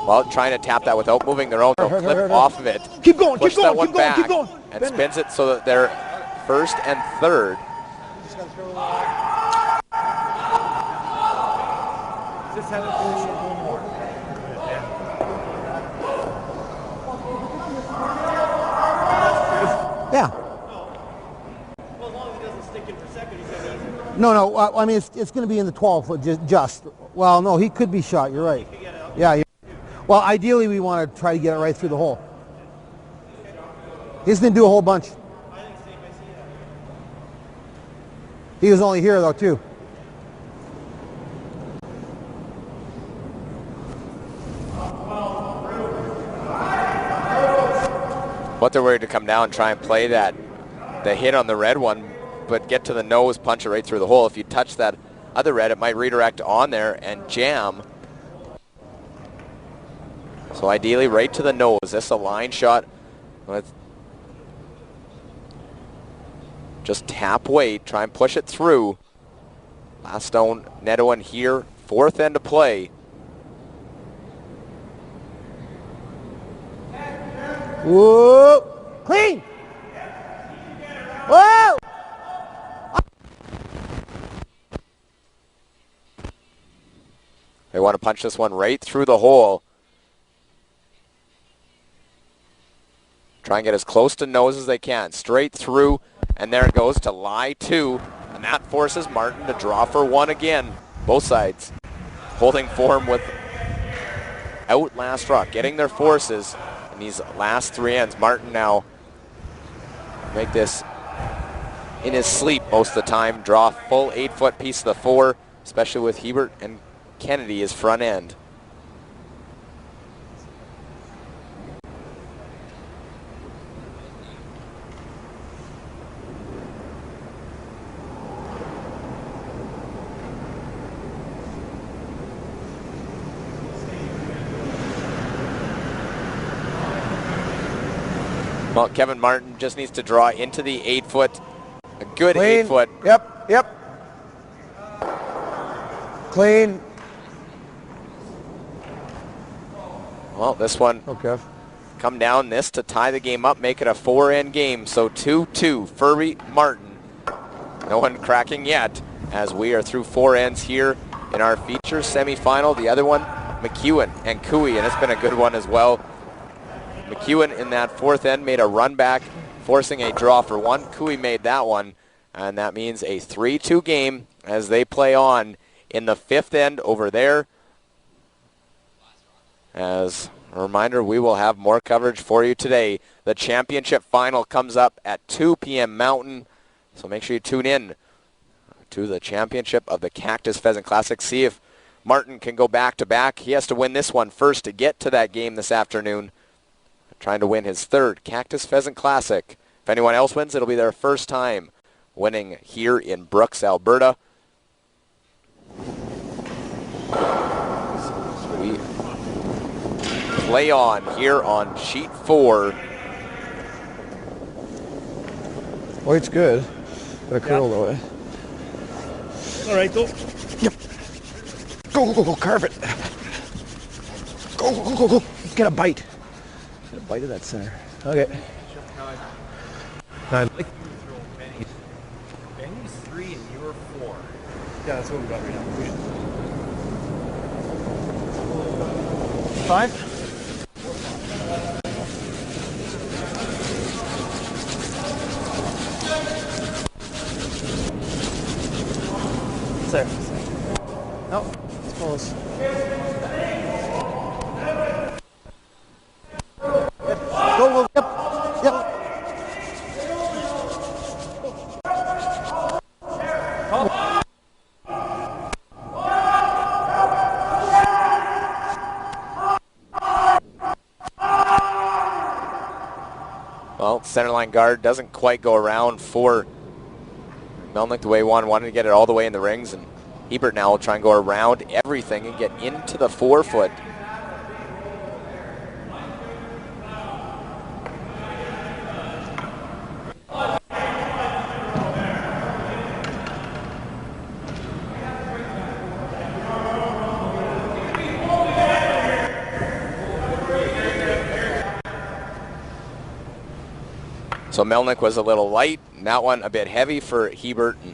Well, trying to tap that without moving their own. They'll clip off of it. Keep going, Push keep that going, one keep going, back keep going. and spins it so that they're first and third. Just have it finish it one more. Yeah. Well, as long as it doesn't stick in for second, he's going to easy. No. I mean, it's going to be in the 12 foot. Just. Well, no, he could be shot. You're right. Yeah. Well, ideally, we want to try to get it right through the hole. He's going to do a whole bunch. He was only here though too. What they're worried to come down and try and play that the hit on the red one, but get to the nose, punch it right through the hole. If you touch that other red, it might redirect on there and jam. So ideally right to the nose. This is a line shot with just tap weight, try and push it through. Last stone, Neto in here, fourth end to play. Whoa! Clean! Whoa! They want to punch this one right through the hole. Try and get as close to nose as they can. Straight through, and there it goes to lie two. And that forces Martin to draw for one again. Both sides holding form with out last rock, getting their forces in these last three ends. Martin now make this in his sleep most of the time. Draw full 8-foot piece of the four, especially with Hebert and Kennedy as front end. Well, Kevin Martin just needs to draw into the 8-foot, a good Clean. 8-foot. Yep. Clean. Well, this one Okay. come down this to tie the game up, make it a 4-end game. So 2-2, Ferbey, Martin. No one cracking yet as we are through 4 ends here in our feature semifinal. The other one, McEwen and Cooey, and it's been a good one as well. McEwen in that 4th end made a run back, forcing a draw for one. Cooey made that one, and that means a 3-2 game as they play on in the 5th end over there. As a reminder, we will have more coverage for you today. The championship final comes up at 2 p.m. Mountain, so make sure you tune in to the championship of the Cactus Pheasant Classic. See if Martin can go back-to-back. He has to win this one first to get to that game this afternoon. Trying to win his 3rd Cactus Pheasant Classic. If anyone else wins, it'll be their first time winning here in Brooks, Alberta. So we play on here on sheet 4. White's good. Got a curl though, eh? All right, though. Go, carve it. Go. Get a bite. Get a bite of that center. Okay. I like you throw Benny's. Benny's 3 and you're 4. Yeah, that's what we got right now. 5? It's there. No, it's close. Go, yep. Well, centerline guard doesn't quite go around for Melnick the way he wanted to get it all the way in the rings, and Hebert now will try and go around everything and get into the 4-foot. So Melnick was a little light, and that one a bit heavy for Hebert. And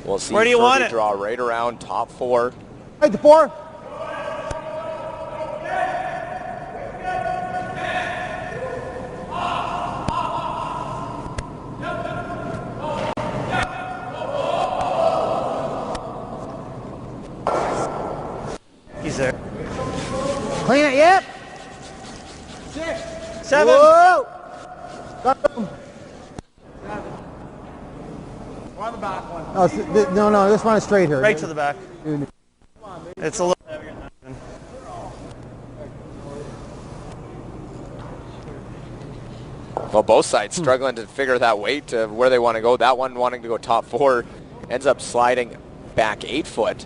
we'll see. Where do you want Ferbey it? draw right around top 4. Right to 4. He's there. Clean it, yep. 7. Whoa. Got him. We're on the back one. No, this one is straight here. Right to the back. It's a little heavier than that. Well, both sides struggling to figure that weight to where they want to go. That one wanting to go top 4 ends up sliding back 8 foot.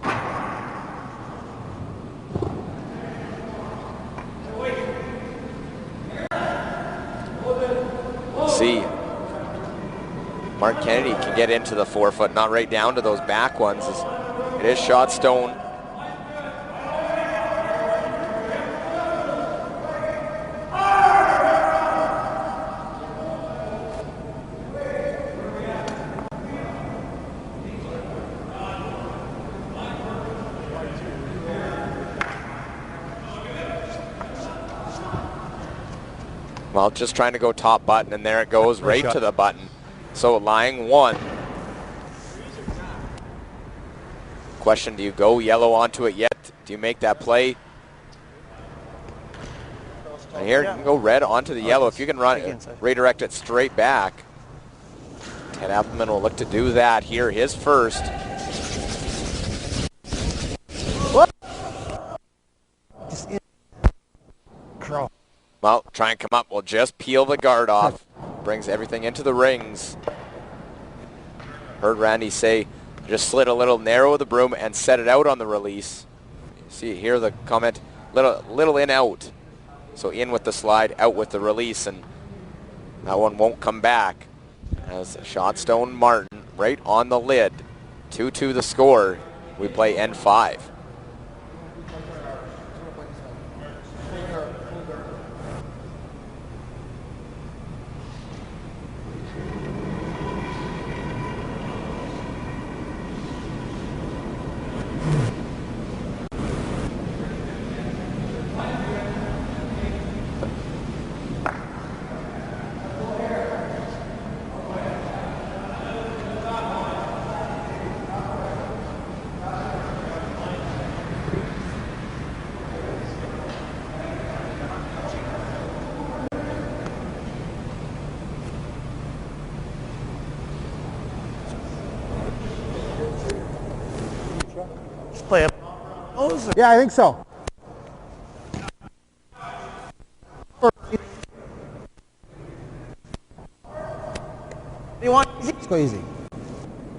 See, Mark Kennedy can get into the 4 foot, not right down to those back ones. It is shot stone. Well, just trying to go top button, and there it goes right to the button. So lying 1. Question, do you go yellow onto it yet? Do you make that play? And here you can go red onto the yellow. If you can redirect it straight back. Ted Appleman will look to do that here, his first. Well, try and come up. We'll just peel the guard off. Brings everything into the rings. Heard Randy say, just slid a little narrow of the broom and set it out on the release. You see here the comment, little in out. So in with the slide, out with the release, and that one won't come back. As Shotstone Martin right on the lid. 2-2 the score. We play N5. Play up. Yeah, I think so. You want easy? Let's go easy.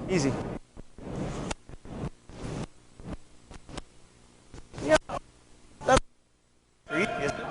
Easy. Yeah. That's pretty easy, isn't it?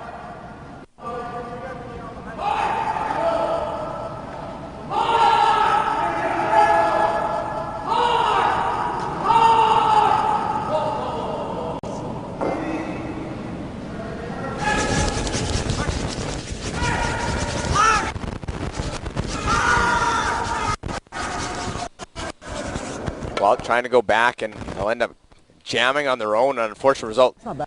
Well, trying to go back, and they'll end up jamming on their own. An unfortunate result. It's not bad.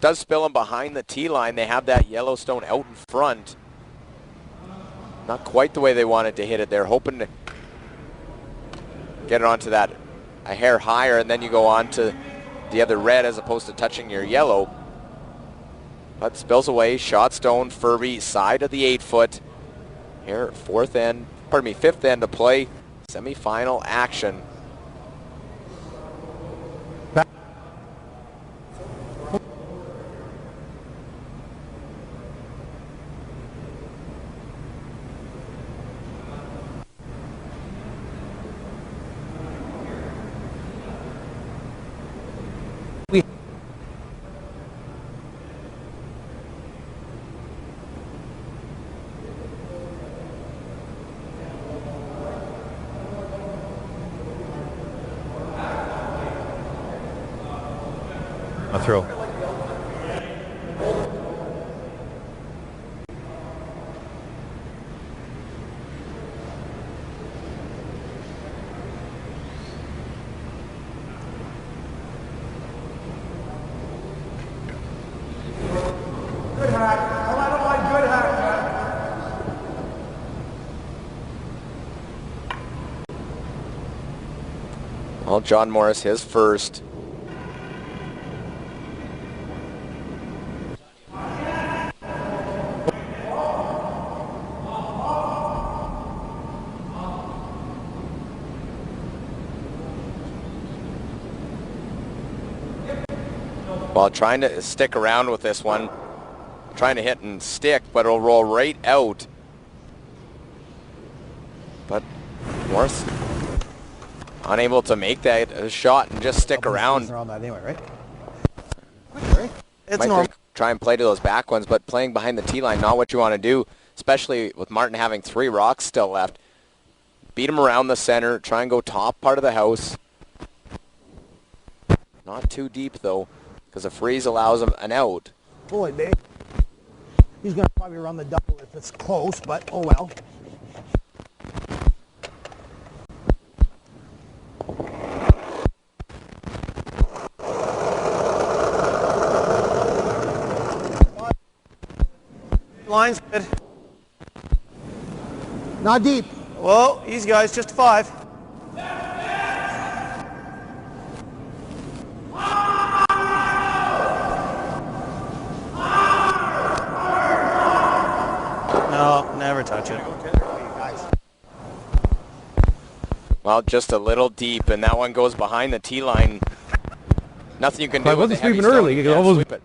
Does spill them behind the tee line. They have that Yellowstone out in front. Not quite the way they wanted to hit it. They're hoping to get it onto that a hair higher, and then you go on to the other red as opposed to touching your yellow. But spills away. Shotstone, Ferbey, side of the 8 foot. Here, fifth end to play. Semi-final action. A throw. Good hack. I don't like good hack, man. Well, John Morris, his first. While trying to stick around with this one, trying to hit and stick, but it'll roll right out But Morris unable to make that shot and just stick around. Around that anyway, right? It's Might normal. try and play to those back ones, but playing behind the tee line, not what you want to do, especially with Martin having 3 rocks still left. Beat him around the center, try and go top part of the house. Not too deep though, because a freeze allows him an out. Boy, babe. He's going to probably run the double if it's close, but oh well. Line's good. Not deep. Whoa, easy guys, just 5. No, never touch it. Well, just a little deep, and that one goes behind the tee line. Nothing you can do. I with wasn't the heavy sweeping stone. early. You You could can't almost sweep it.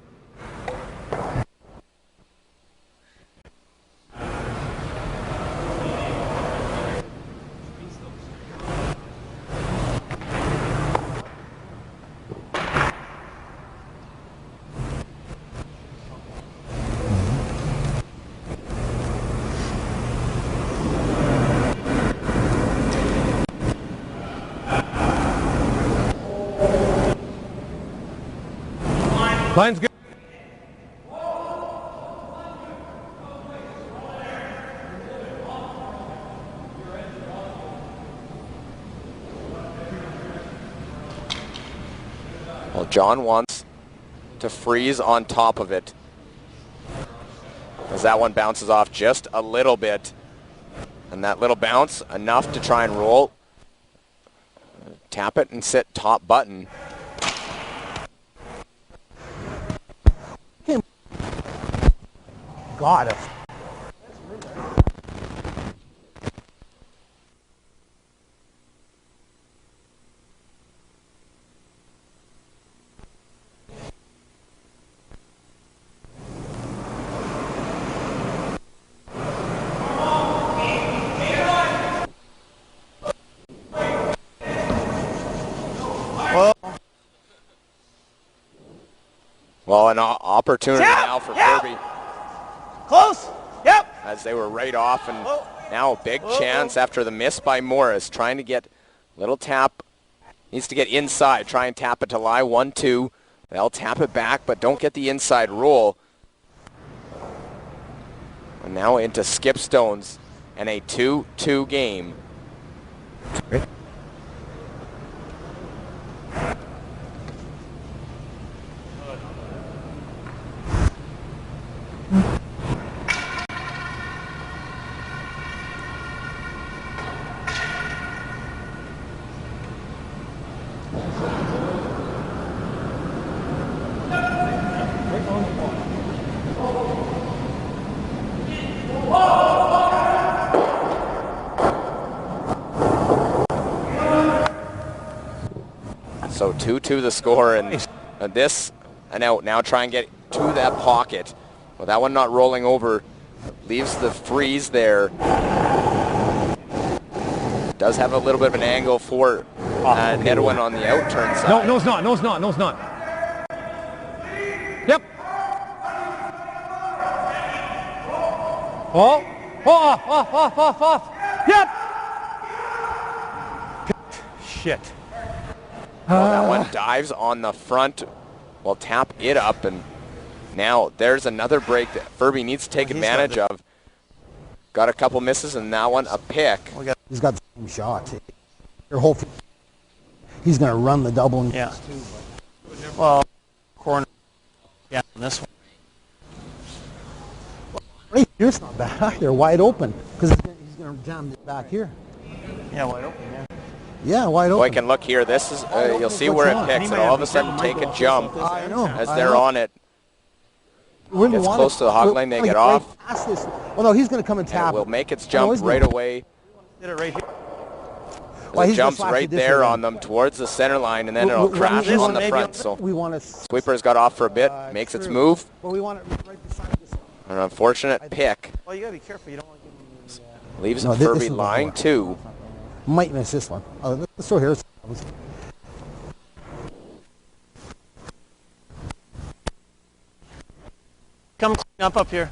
Line's good. Well, John wants to freeze on top of it, as that one bounces off just a little bit. And that little bounce, enough to try and roll. Tap it and sit top button. God. Well, an opportunity now for Ferbey, Close. Yep. as they were right off, and Whoa. now a big chance after the miss by Morris, trying to get little tap. Needs to get inside, try and tap it to lie 1-2. They'll tap it back, but don't get the inside roll. And now into skip stones and a 2-2 game. So 2-2 the score, and this an out. Now try and get to that pocket. Well, that one not rolling over. Leaves the freeze there. Does have a little bit of an angle for Nedwin on the outturn side. No, it's not. No, it's not. No, it's not. Yep. Oh. Off. Yep. Shit. Well, that one dives on the front. We'll tap it up, and now there's another break that Ferbey needs to take advantage of. Got a couple misses, and that one a pick. He's got the same shot. Your whole. He's going to run the double. And Yeah. Well, corner. Yeah, on this one. right here's not bad either. Wide open because he's going to jam it back here. Yeah, wide open. Yeah. Yeah, wide open. Boy, can look here. This is you'll see where it picks, and all of a sudden take a jump I know. as they're on it. We're Gets close to the hog line, they get off. Past this. Well, no, he's going to come and And tap. it will make its No, jump he's right gonna- away. Did it right here. Well, It he's gonna jumps slash right it this there way. on them towards the center line, and then We- it'll we- crash we on want- the maybe front. So We want to. Sweeper's got off for a bit, makes its move. Well, we want it right beside this. An unfortunate pick. Well, you gotta be careful. You don't want to give him Leaves No, Ferbey this is line before. 2. Might miss this one. Let's throw here. Come clean up here.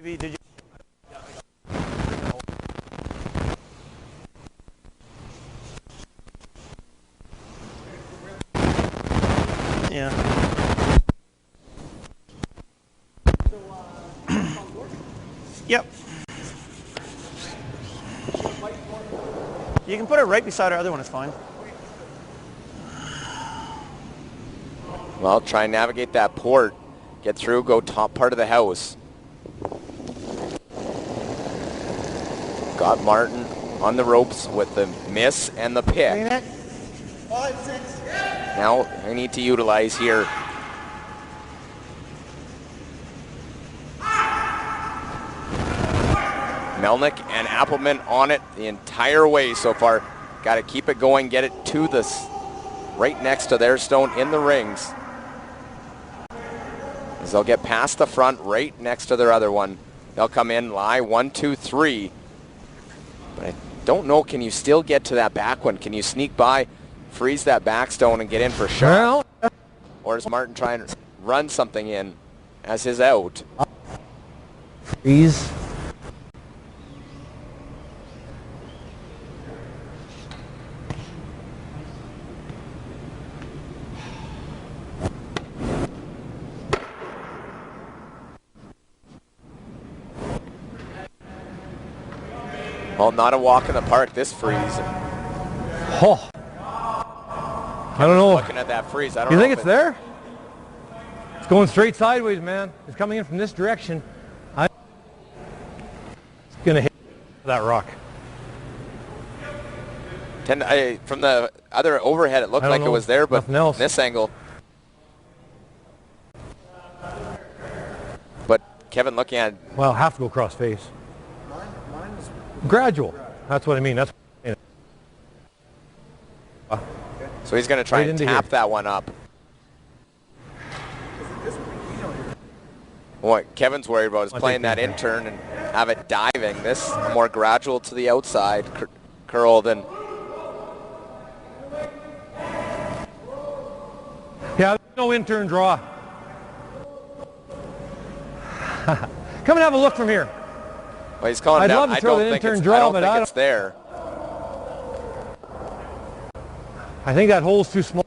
Did you? Yeah. Yep. You can put it right beside our other one, it's fine. Well, try and navigate that port. Get through, go top part of the house. Got Martin on the ropes with the miss and the pick. Clean it. 5, 6. Now I need to utilize here. Melnick and Appleman on it the entire way so far. Got to keep it going, get it to this right next to their stone in the rings. As they'll get past the front right next to their other one. They'll come in, lie 1, 2, 3. But I don't know, can you still get to that back one? Can you sneak by, freeze that back stone and get in for a shot? Or is Martin trying to run something in as his out? Freeze. Well, not a walk in the park, this freeze. Oh. I don't know. Looking at that freeze, I don't You know think if it's there? It's going straight sideways, man. It's coming in from this direction. It's going to hit that rock. From the other overhead, it looked like it was there, but Nothing else. this angle. But Kevin looking at, Well, have to go cross face. Gradual. That's what I mean. That's so he's going to try Right and into tap here. that one up. What Kevin's worried about is I playing think that we in turn and have it diving. This more gradual to the outside curl than. Yeah, no in-turn draw. Come and have a look from here. Well, he's calling I'd down. love to I throw don't the think in-turn it's, draw, I don't but think I it's there. I think that hole's too small.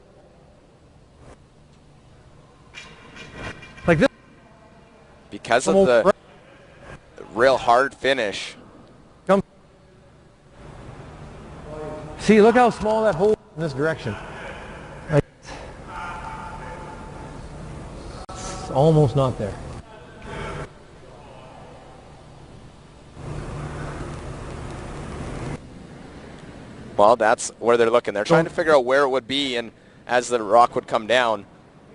Like this. Because of the real hard finish. Come. See, look how small that hole is in this direction. Like, it's almost not there. Well, that's where they're looking. They're trying to figure out where it would be, and as the rock would come down,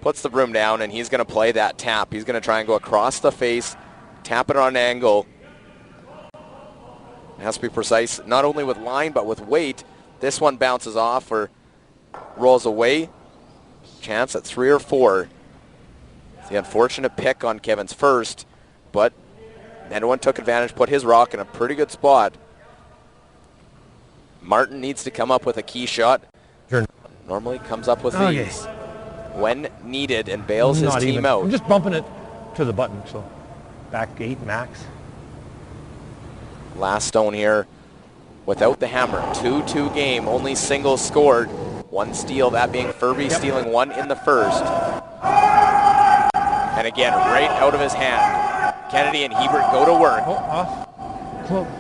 puts the broom down, and he's going to play that tap. He's going to try and go across the face, tap it on an angle. It has to be precise, not only with line, but with weight. This one bounces off or rolls away. Chance at 3 or 4. It's the unfortunate pick on Kevin's first, but anyone took advantage, put his rock in a pretty good spot. Martin needs to come up with a key shot. Sure. Normally comes up with Okay. these when needed and bails his Not team even. out. I'm just bumping it to the button, so back 8 max. Last stone here without the hammer. 2-2 game, only singles scored. 1 steal, that being Ferbey stealing 1 in the first. And again, right out of his hand. Kennedy and Hebert go to work. Oh, off.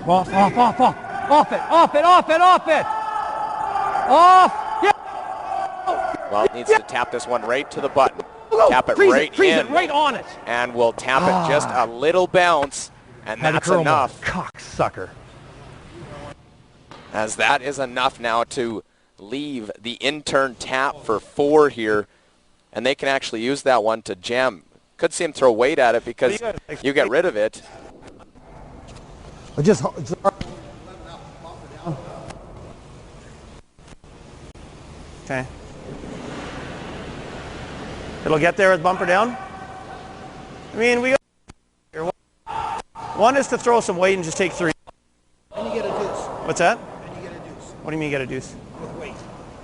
Off, off, off, off. Off it, off it, off it, off it. Off. Yeah. Well, it needs to tap this one right to the button. Go. Tap it Freeze right freeze in. it right on it. And we'll tap it just a little bounce. And Had to that's curl more. enough. Cocksucker. As that is enough now to leave the in-turn tap for 4 here. And they can actually use that one to jam. Could see him throw weight at it because you get rid of it. Just Okay. It'll get there with bumper down. I mean, we. One is to throw some weight and just take 3. And you get a deuce. What's that? And you get a deuce. What do you mean get a deuce? With weight.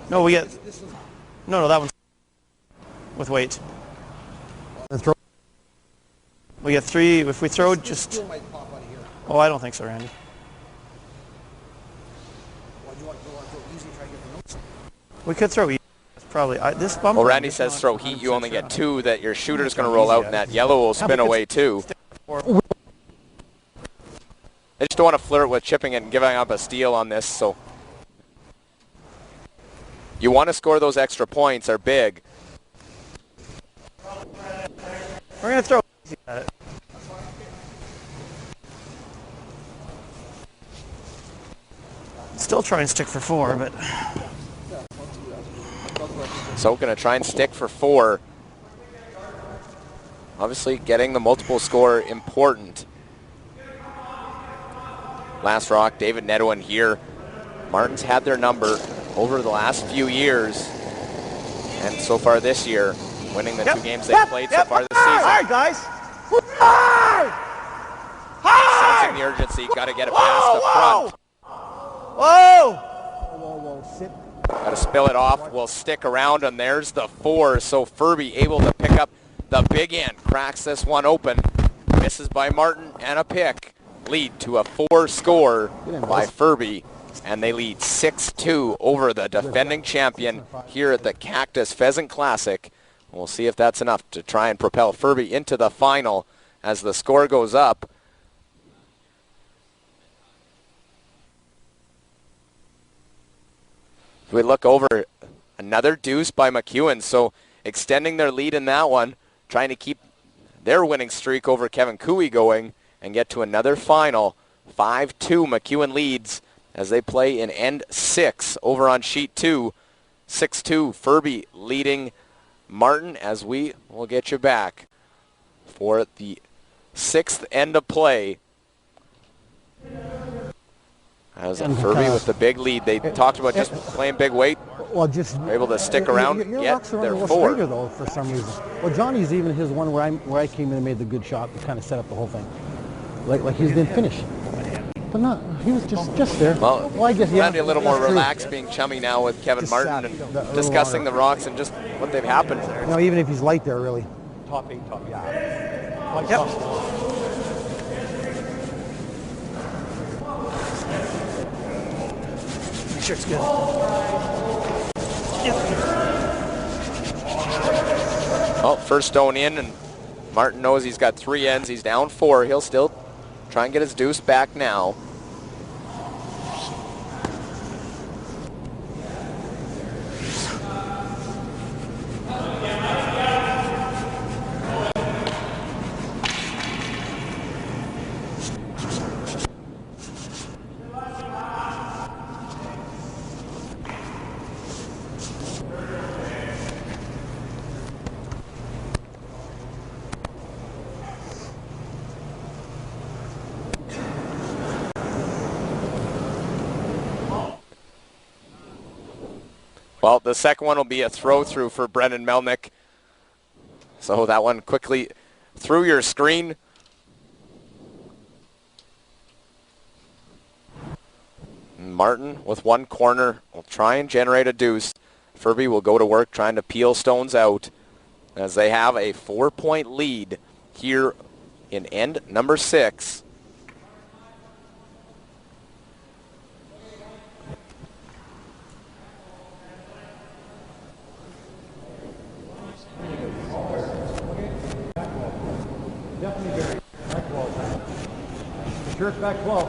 No, we get. This is No, that one's with weight. and throw. We get 3. If we throw just. Steel might pop out of here. Oh, I don't think so, Randy. Why do you want to throw easy and try to get the notes? We could throw. That's probably this bumper. Well, Randy says throw heat. You only get 2 that your shooter's going to roll out, and that yellow will spin away too. They just don't want to flirt with chipping it and giving up a steal on this, so you want to score those extra points are big. We're going to throw easy at it. Still try and stick for 4, but So going to try and stick for 4. Obviously getting the multiple score important. Last rock, David Nedwin here. Martin's had their number over the last few years. And so far this year, winning the 2 games they've played so far this season. All right, guys. Sensing the urgency, got to get it past the front. Whoa! Whoa, sit. Got to spill it off. We'll stick around, and there's the 4. So Ferbey able to pick up the big end. Cracks this one open. Misses by Martin, and a pick. Lead to a 4 score by Ferbey. And they lead 6-2 over the defending champion here at the Cactus Pheasant Classic. We'll see if that's enough to try and propel Ferbey into the final as the score goes up. If we look over, another deuce by McEwen, so extending their lead in that one, trying to keep their winning streak over Kevin Cooey going and get to another final. 5-2 McEwen leads as they play in end 6 over on sheet 2. 6-2 Ferbey leading Martin as we will get you back for the 6th end of play. As Ferbey with the big lead. They talked about just playing big weight. Well, just They're able to stick around, your get rocks are their a little 4. straighter though for some reason. Well, Johnny's even his one where I came in and made the good shot that kind of set up the whole thing. Like he didn't finish. But not, he was just there. Well, I guess yeah. Randy a little more that's true. relaxed, being chummy now with Kevin Just Martin sat and a little discussing longer. the rocks and just what they've happened. You know, even if he's light there, really. Top 8, top, yeah. Like Yep. Make sure it's good. Well, first stone in, and Martin knows he's got 3 ends. He's down 4. He'll still try and get his deuce back now. Well, the second one will be a throw-through for Brendan Melnick. So that one quickly through your screen. Martin with one corner will try and generate a deuce. Ferbey will go to work trying to peel stones out as they have a 4-point lead here in end number 6. Definitely very. Back 12. Sure, it's back 12.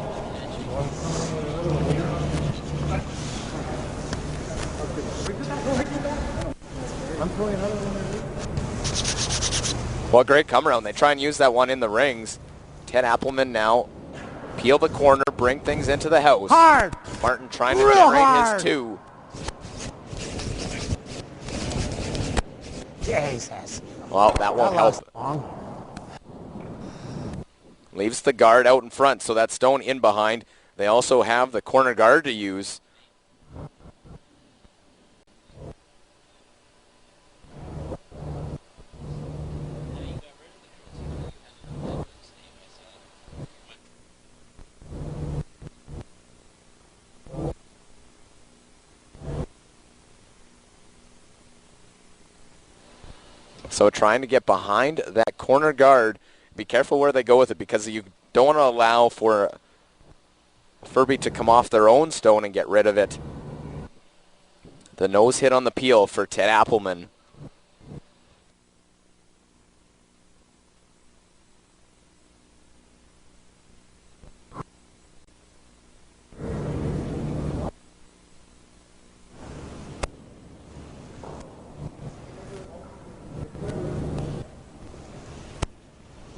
I'm throwing another one. Well, great come around. They try and use that one in the rings. Ted Appleman now peel the corner, bring things into the house. Hard. Martin trying to Real generate hard. his 2. Jesus. Well, that won't help. Long. Leaves the guard out in front, so that stone in behind. They also have the corner guard to use. So trying to get behind that corner guard. Be careful where they go with it because you don't want to allow for Ferbey to come off their own stone and get rid of it. The nose hit on the peel for Ted Appelman.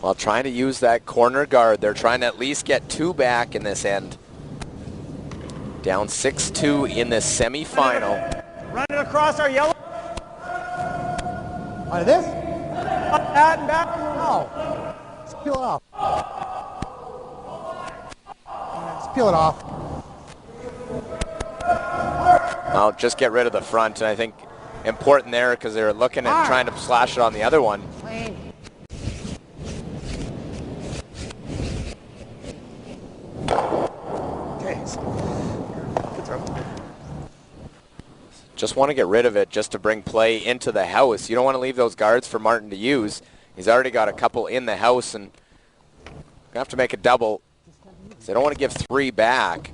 While trying to use that corner guard, they're trying to at least get 2 back in this end. Down 6-2 in this semifinal. Run it across our yellow. Out of this? That and back. No. Let's peel it off. Let's peel it off. Well, just get rid of the front, and I think important there because they were looking at trying to slash it on the other one. Just want to get rid of it just to bring play into the house. You don't want to leave those guards for Martin to use. He's already got a couple in the house and going to have to make a double. They don't want to give 3 back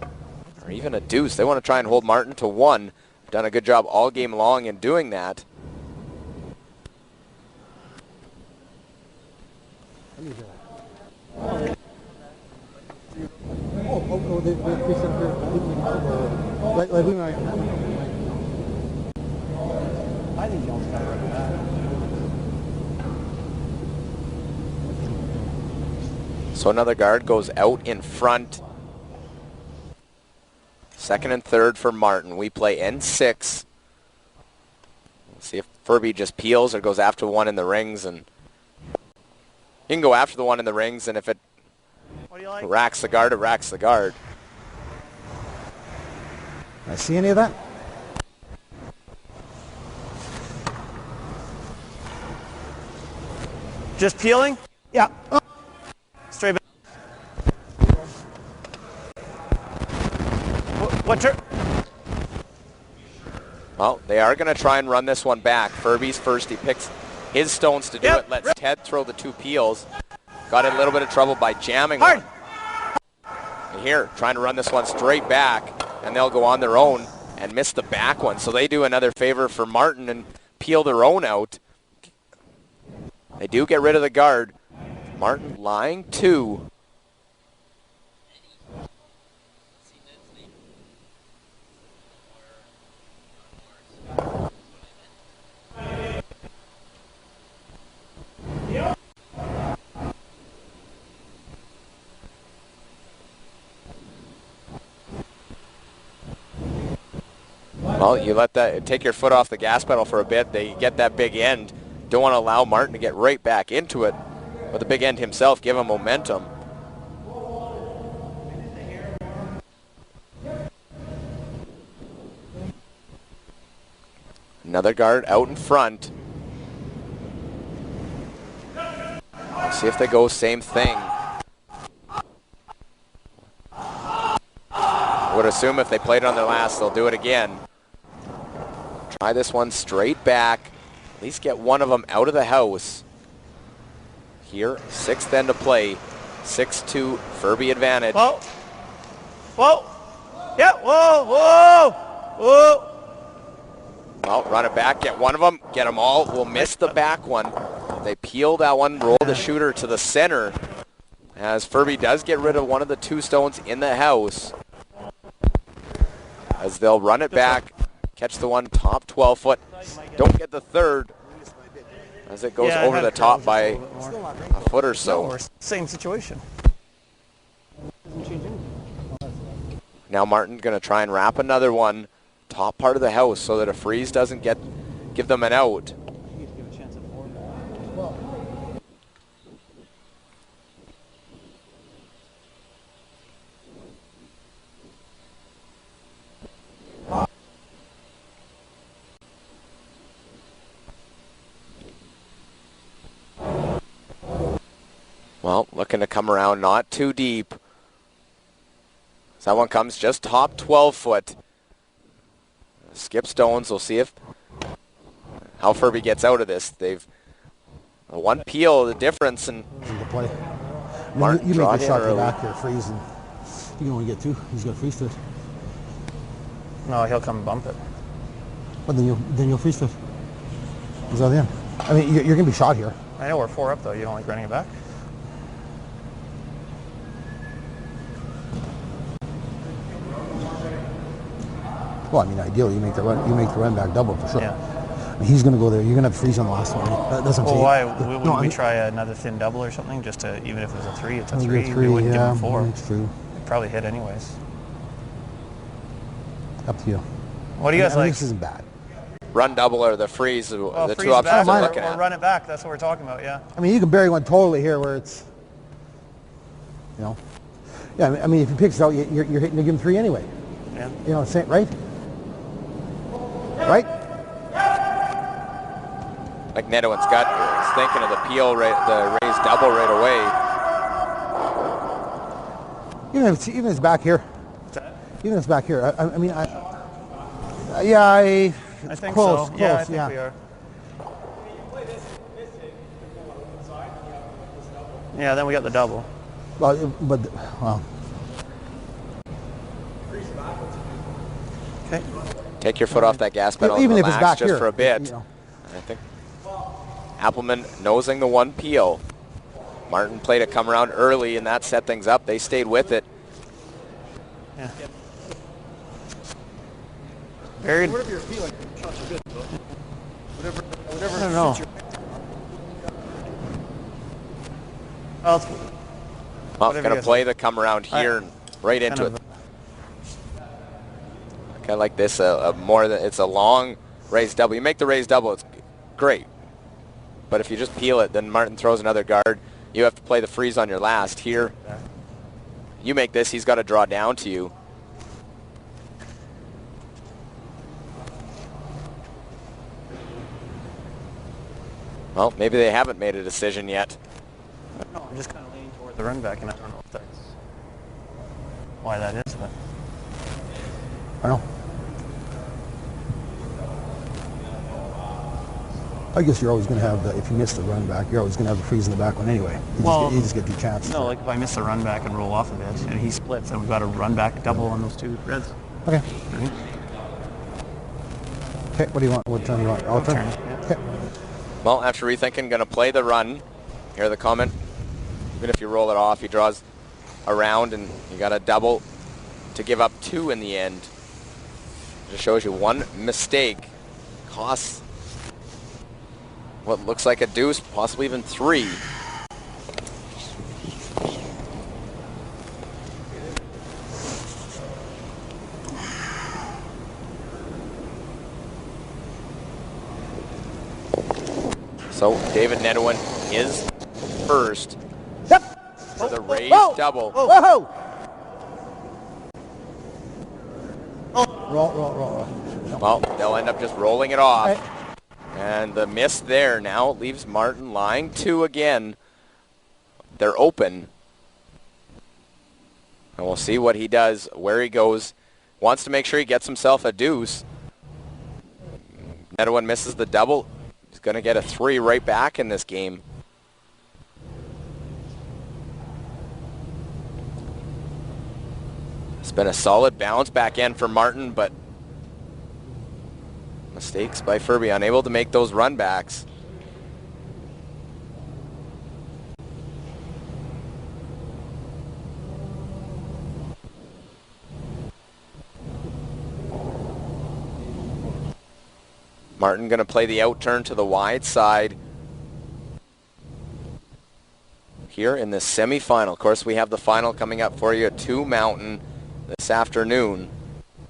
or even a deuce. They want to try and hold Martin to 1. Done a good job all game long in doing that. I think y'all start like that. So another guard goes out in front. Second and third for Martin. We play N6. Let's see if Ferbey just peels or goes after one in the rings. And you can go after the one in the rings, and if it racks the guard, it racks the guard. I see any of that? Just peeling? Yeah. Straight back. What's your... Well, they are going to try and run this one back. Ferbey's first. He picks his stones to do it. Lets Ted throw the 2 peels. Got in a little bit of trouble by jamming one. And here, trying to run this one straight back, and they'll go on their own and miss the back one. So they do another favor for Martin and peel their own out. They do get rid of the guard. Martin lying 2. Well, you let that, take your foot off the gas pedal for a bit. They get that big end. Don't want to allow Martin to get right back into it. But the big end himself, give him momentum. Another guard out in front. Let's see if they go same thing. I would assume if they played on their last, they'll do it again. Try this one straight back. At least get one of them out of the house. Here, 6th end to play. 6-2, Ferbey advantage. Whoa. Whoa. Yeah, whoa, whoa, whoa. Well, run it back, get one of them, get them all. We'll miss the back one. They peel that one, roll the shooter to the center. As Ferbey does get rid of one of the 2 stones in the house. As they'll run it back, catch the one top 12 foot. Don't get the third. As it goes over the top by a foot or so. No, same situation. Now Martin going to try and wrap another one top part of the house so that a freeze doesn't give them an out. Well, looking to come around not too deep. So that one comes just top 12 foot. Skip stones. We'll see how Ferbey gets out of this. They've One peel, the difference, and into play. Martin You make drawed the in shot to early. the back here, freeze, and you can only get 2. He's got freeze to it. No, he'll come bump it. But then you'll freeze to it. Is that in? I mean, you're going to be shot here. I know we're 4 up though. You don't like running it back? Well, I mean, ideally, you make the run back double for sure. Yeah. I mean, he's going to go there. You're going to have freeze on the last one. That doesn't. Well, why? Wouldn't I we mean, try another thin double or something? Just to, even if it was a 3, it's a I think 3. it's We wouldn't yeah, give him 4. It's true. It'd probably hit anyways. Up to you. What do you guys like? This isn't bad. Run double or the freeze, Well, the freeze 2 options back I'm or, looking or at. run it back. That's what we're talking about. Yeah. I mean, you can bury one totally here where it's, you know. Yeah, I mean, if he picks it out, you're hitting to give him 3 anyway. Yeah. You know, same, right? Right? Like Nedowan's got, he's thinking of the peel, the raised double right away. Even if it's back here. Even if it's back here. I mean, yeah, I think close, so. close, Yeah, I think we are. Yeah, then we got the double. Well, Okay. Take your foot off that gas pedal even and if it's relax back just here, for a bit. you know. I think Appelman nosing the 1 peel. Martin played a come around early and that set things up. They stayed with it. Yeah. Buried. Whatever you're feeling, shots are good. Whatever I don't know. suits Well, Well, Whatever going you to guys play the come around here and right kind into of- it. Kind of like this, it's a long raised double. You make the raised double, it's great. But if you just peel it, then Martin throws another guard. You have to play the freeze on your last here. You make this, he's got to draw down to you. Well, maybe they haven't made a decision yet. No, I'm just kind of leaning toward the run back, and I don't know if that's why that is, but I know. I guess you're always going to have the, if you miss the run back, you're always going to have the freeze in the back one anyway. You just get 2 chances. no, like if I miss the run back and roll off of it, and he splits, then we've got to run back double on those 2 reds. Okay. Okay, what do you want? What time do you want? All turn? Yeah. Okay. Well, after rethinking, going to play the run. Hear the comment. Even if you roll it off, he draws around and you got a double to give up 2 in the end. Just shows you 1 mistake costs what looks like a deuce, possibly even 3. So David Nedowan is first for the raised double. Whoa! Roll. Well, they'll end up just rolling it off. Right. And the miss there now leaves Martin lying 2 again. They're open. And we'll see what he does, where he goes. Wants to make sure he gets himself a deuce. Nedowan misses the double. He's going to get a 3 right back in this game. It's been a solid bounce back end for Martin, but mistakes by Ferbey, unable to make those run backs. Martin going to play the out turn to the wide side here in the semifinal. Of course, we have the final coming up for you at 2 Mountain this afternoon.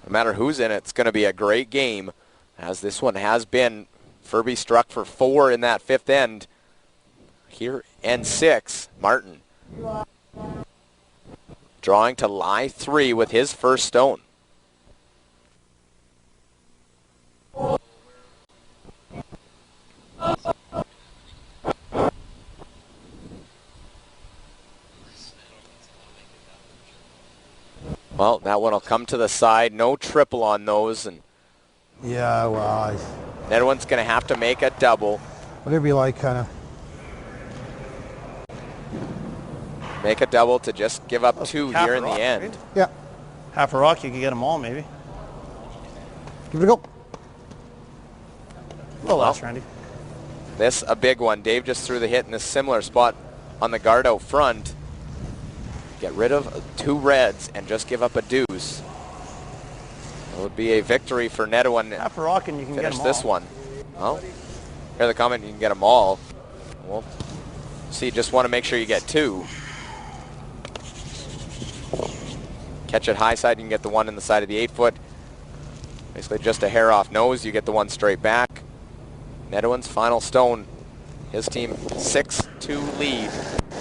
No matter who's in it, it's going to be a great game, as this one has been. Ferbey struck for 4 in that 5th end. Here, end 6, Martin drawing to lie 3 with his first stone. Well, that one will come to the side. No triple on those, and Yeah, well, Nedowan's going to have to make a double. whatever you like, kind of. make a double to just give up 2 half here a in the rock, end. right? Yeah. Half a rock, you could get them all maybe. Give it a go. Well, last, Randy. This a big one. Dave just threw the hit in a similar spot on the guard out front. Get rid of 2 reds and just give up a deuce. It would be a victory for Netawin. Half a rock and you can get Finish them this all. one. Well, hear the comment, you can get them all. Well, see, just want to make sure you get 2. Catch it high side, you can get the one in the side of the 8-foot. Basically just a hair off nose, you get the one straight back. Netawin's final stone. His team 6-2 lead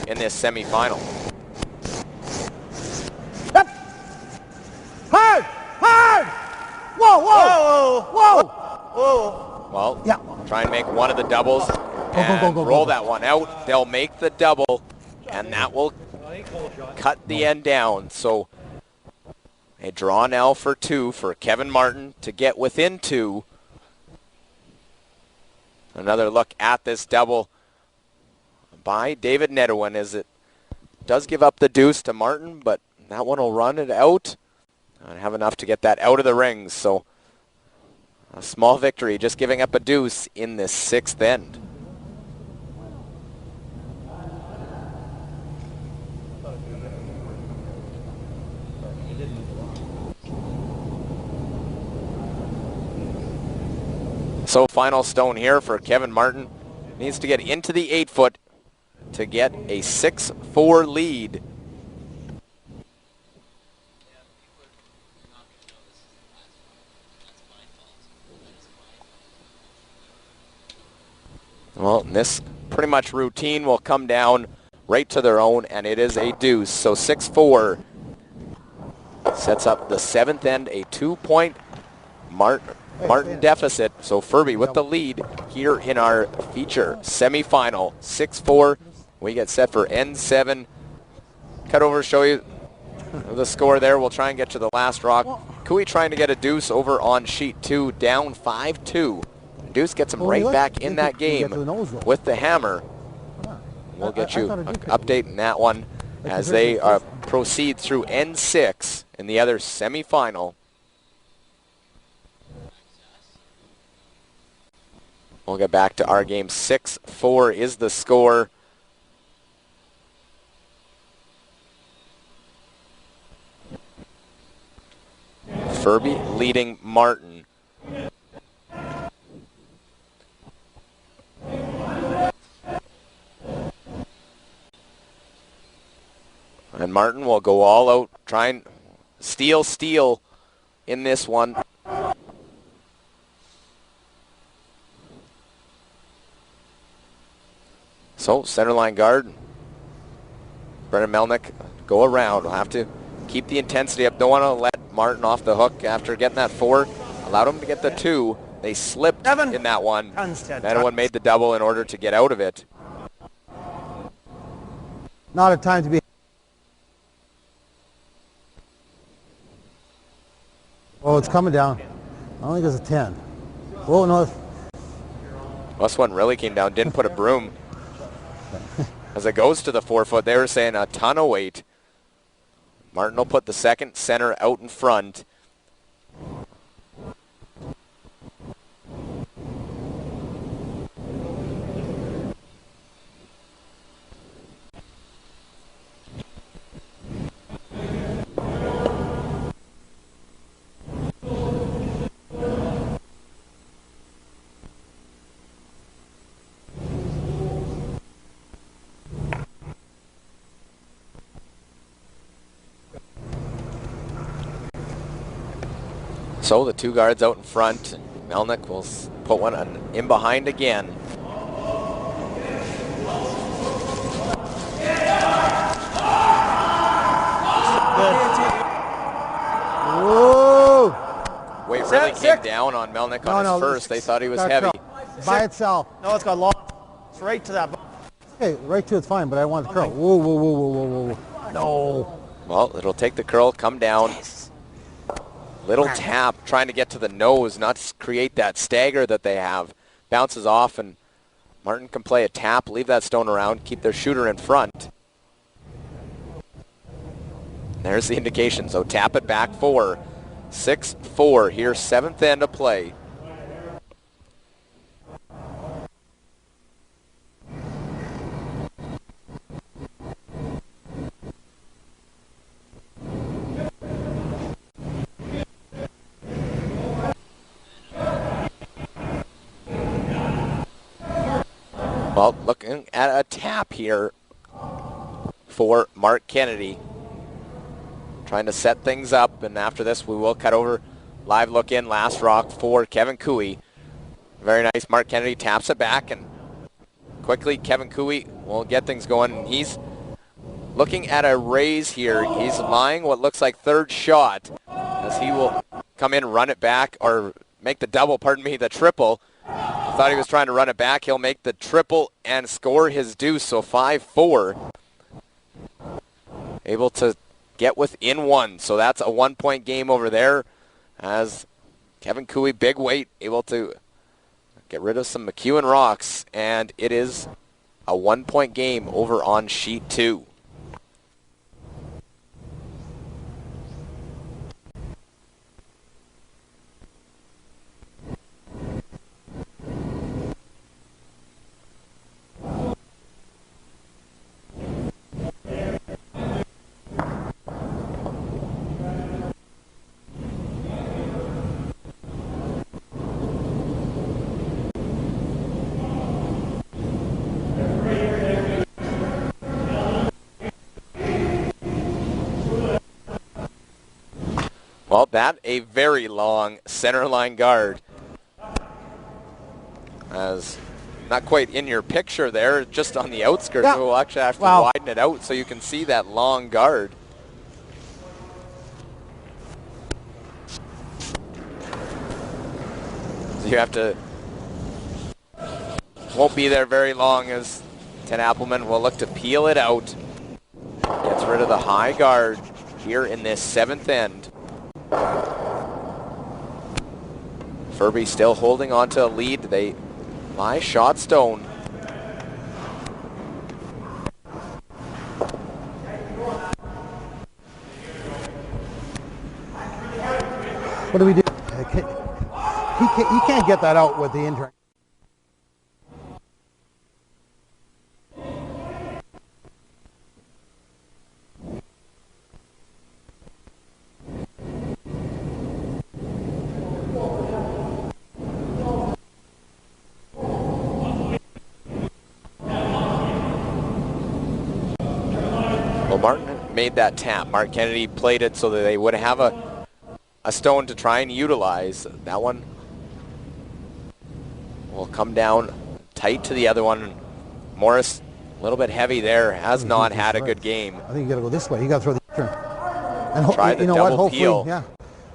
in this semifinal. Yep. Hard! Hard! Whoa, whoa! Whoa! Whoa! Whoa! Well, Yeah. try and make one of the doubles and roll that one out. They'll make the double, and that will cut the end down. So a draw now for 2 for Kevin Martin to get within 2. Another look at this double by David Netawin as it does give up the deuce to Martin, but that one will run it out and have enough to get that out of the rings. So a small victory, just giving up a deuce in this 6th end. So final stone here for Kevin Martin. Needs to get into the 8-foot to get a 6-4 lead. Well, this pretty much routine will come down right to their own, and it is a deuce. So 6-4 sets up the 7th end, a 2-point Martin deficit. So Ferbey with the lead here in our feature semifinal. 6-4. We get set for N7. Cut over to show you the score there. We'll try and get to the last rock. Cooey trying to get a deuce over on sheet 2, down 5-2. Deuce gets him right back in that game with the hammer. We'll get you an update in that one as they proceed through N6 in the other semifinal. We'll get back to our game. 6-4 is the score. Ferbey leading Martin. And Martin will go all out, try and steal in this one. So, centerline guard, Brennan Melnick, go around. We'll have to keep the intensity up. Don't want to let Martin off the hook after getting that 4. Allowed him to get the 2. They slipped in that one. Netawin made the double in order to get out of it. Not a time to be. Oh, it's coming down. I don't think it's a 10. Oh, no. This one really came down. Didn't put a broom. As it goes to the 4-foot, they were saying a ton of weight. Martin will put the second center out in front. So the 2 guards out in front. Melnick will put one in behind again. Whoa! Weight really came down on Melnick on his first. They thought he was heavy. By itself. No, it's got long. It's right to that. Hey, right to it's fine, but I want the curl. Whoa, whoa, whoa, whoa, whoa, whoa. No. Well, it'll take the curl, come down. Little tap, trying to get to the nose, not create that stagger that they have. Bounces off, and Martin can play a tap, leave that stone around, keep their shooter in front. There's the indication. So tap it back 4. 6-4 here, 7th end of play. Well, looking at a tap here for Mark Kennedy. Trying to set things up, and after this we will cut over. Live look in, last rock for Kevin Cooey. Very nice. Mark Kennedy taps it back, and quickly Kevin Cooey will get things going. He's looking at a raise here. He's lying what looks like third shot, as he will come in, run it back, or make the double, pardon me, the triple. I thought he was trying to run it back. He'll make the triple and score his deuce, so 5-4. Able to get within 1, so that's a 1-point game over there, as Kevin Cooey, big weight, able to get rid of some McEwen rocks, and it is a 1-point game over on sheet 2. Well, that a very long center line guard. As not quite in your picture there, just on the outskirts. Yeah. So we'll actually have to Wow. widen it out so you can see that long guard. So you have to, won't be there very long, as Ted Appleman will look to peel it out. Gets rid of the high guard here in this 7th end. Ferbey still holding on to a lead. They lie shot stone. What do we do? He can't get that out with the intern. Well, Martin made that tap. Mark Kennedy played it so that they would have a stone to try and utilize. That one will come down tight to the other one. Morris, a little bit heavy there, has not had a good game. I think you got to go this way. You got to throw the intern. And Try the you know what? double Hopefully, peel. yeah.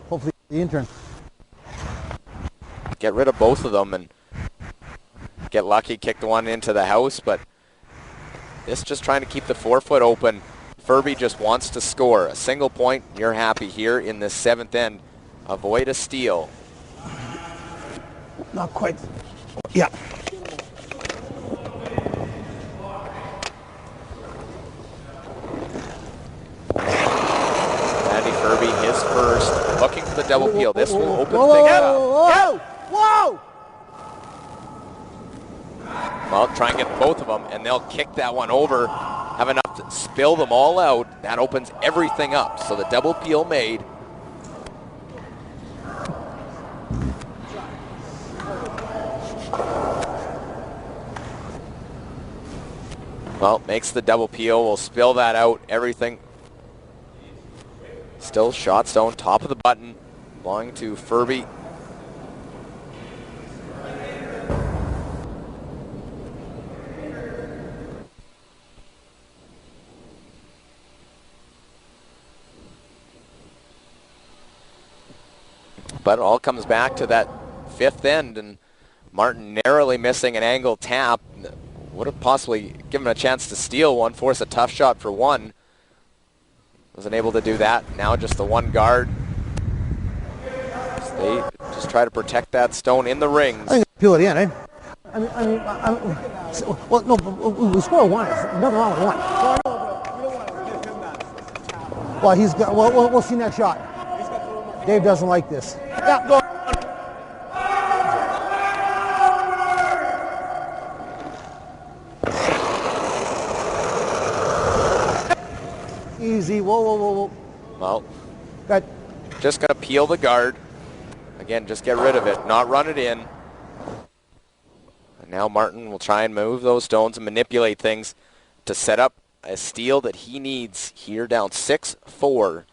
Hopefully the intern. Get rid of both of them and get lucky, kick the one into the house, but this just trying to keep the 4-foot open. Ferbey just wants to score. A single point, you're happy here in this 7th end. Avoid a steal. Not quite. Yeah. Andy Ferbey, his first, looking for the double peel. This will open Whoa, things whoa, up. whoa, whoa! Well, try and get both of them, and they'll kick that one over. Have enough to spill them all out. That opens everything up. So the double peel made. Well, makes the double peel. We'll spill that out. Everything. Still shot stone, top of the button. Belonging to Ferbey. But it all comes back to that 5th end, and Martin narrowly missing an angle tap. Would have possibly given a chance to steal one, force a tough shot for one. Wasn't able to do that. Now just the one guard. They just try to protect that stone in the rings. I think peel it in, eh? I mean, well, no, we score one. Nothing wrong with one. Well, he's got. Well, we'll see next shot. Dave doesn't like this. Yeah, go. Easy. Whoa. Well, Good. just going to peel the guard. Again, just get rid of it, not run it in. And now Martin will try and move those stones and manipulate things to set up a steal that he needs here, down 6-4.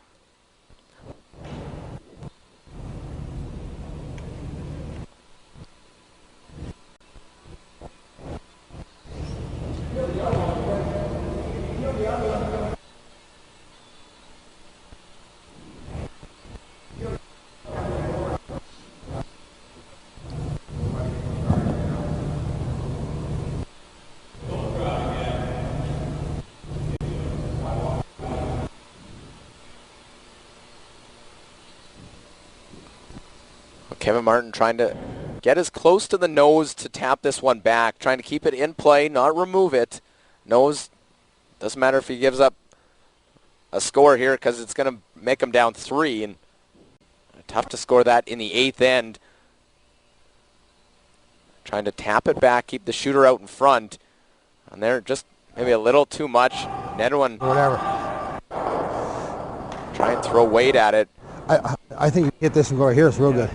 Kevin Martin trying to get as close to the nose to tap this one back, trying to keep it in play, not remove it. Nose, doesn't matter if he gives up a score here because it's going to make him down 3, and tough to score that in the 8th end. Trying to tap it back, keep the shooter out in front, and they're just maybe a little too much. Nedwin Whatever. try and throw weight at it. I think you hit this and go right here. It's real good.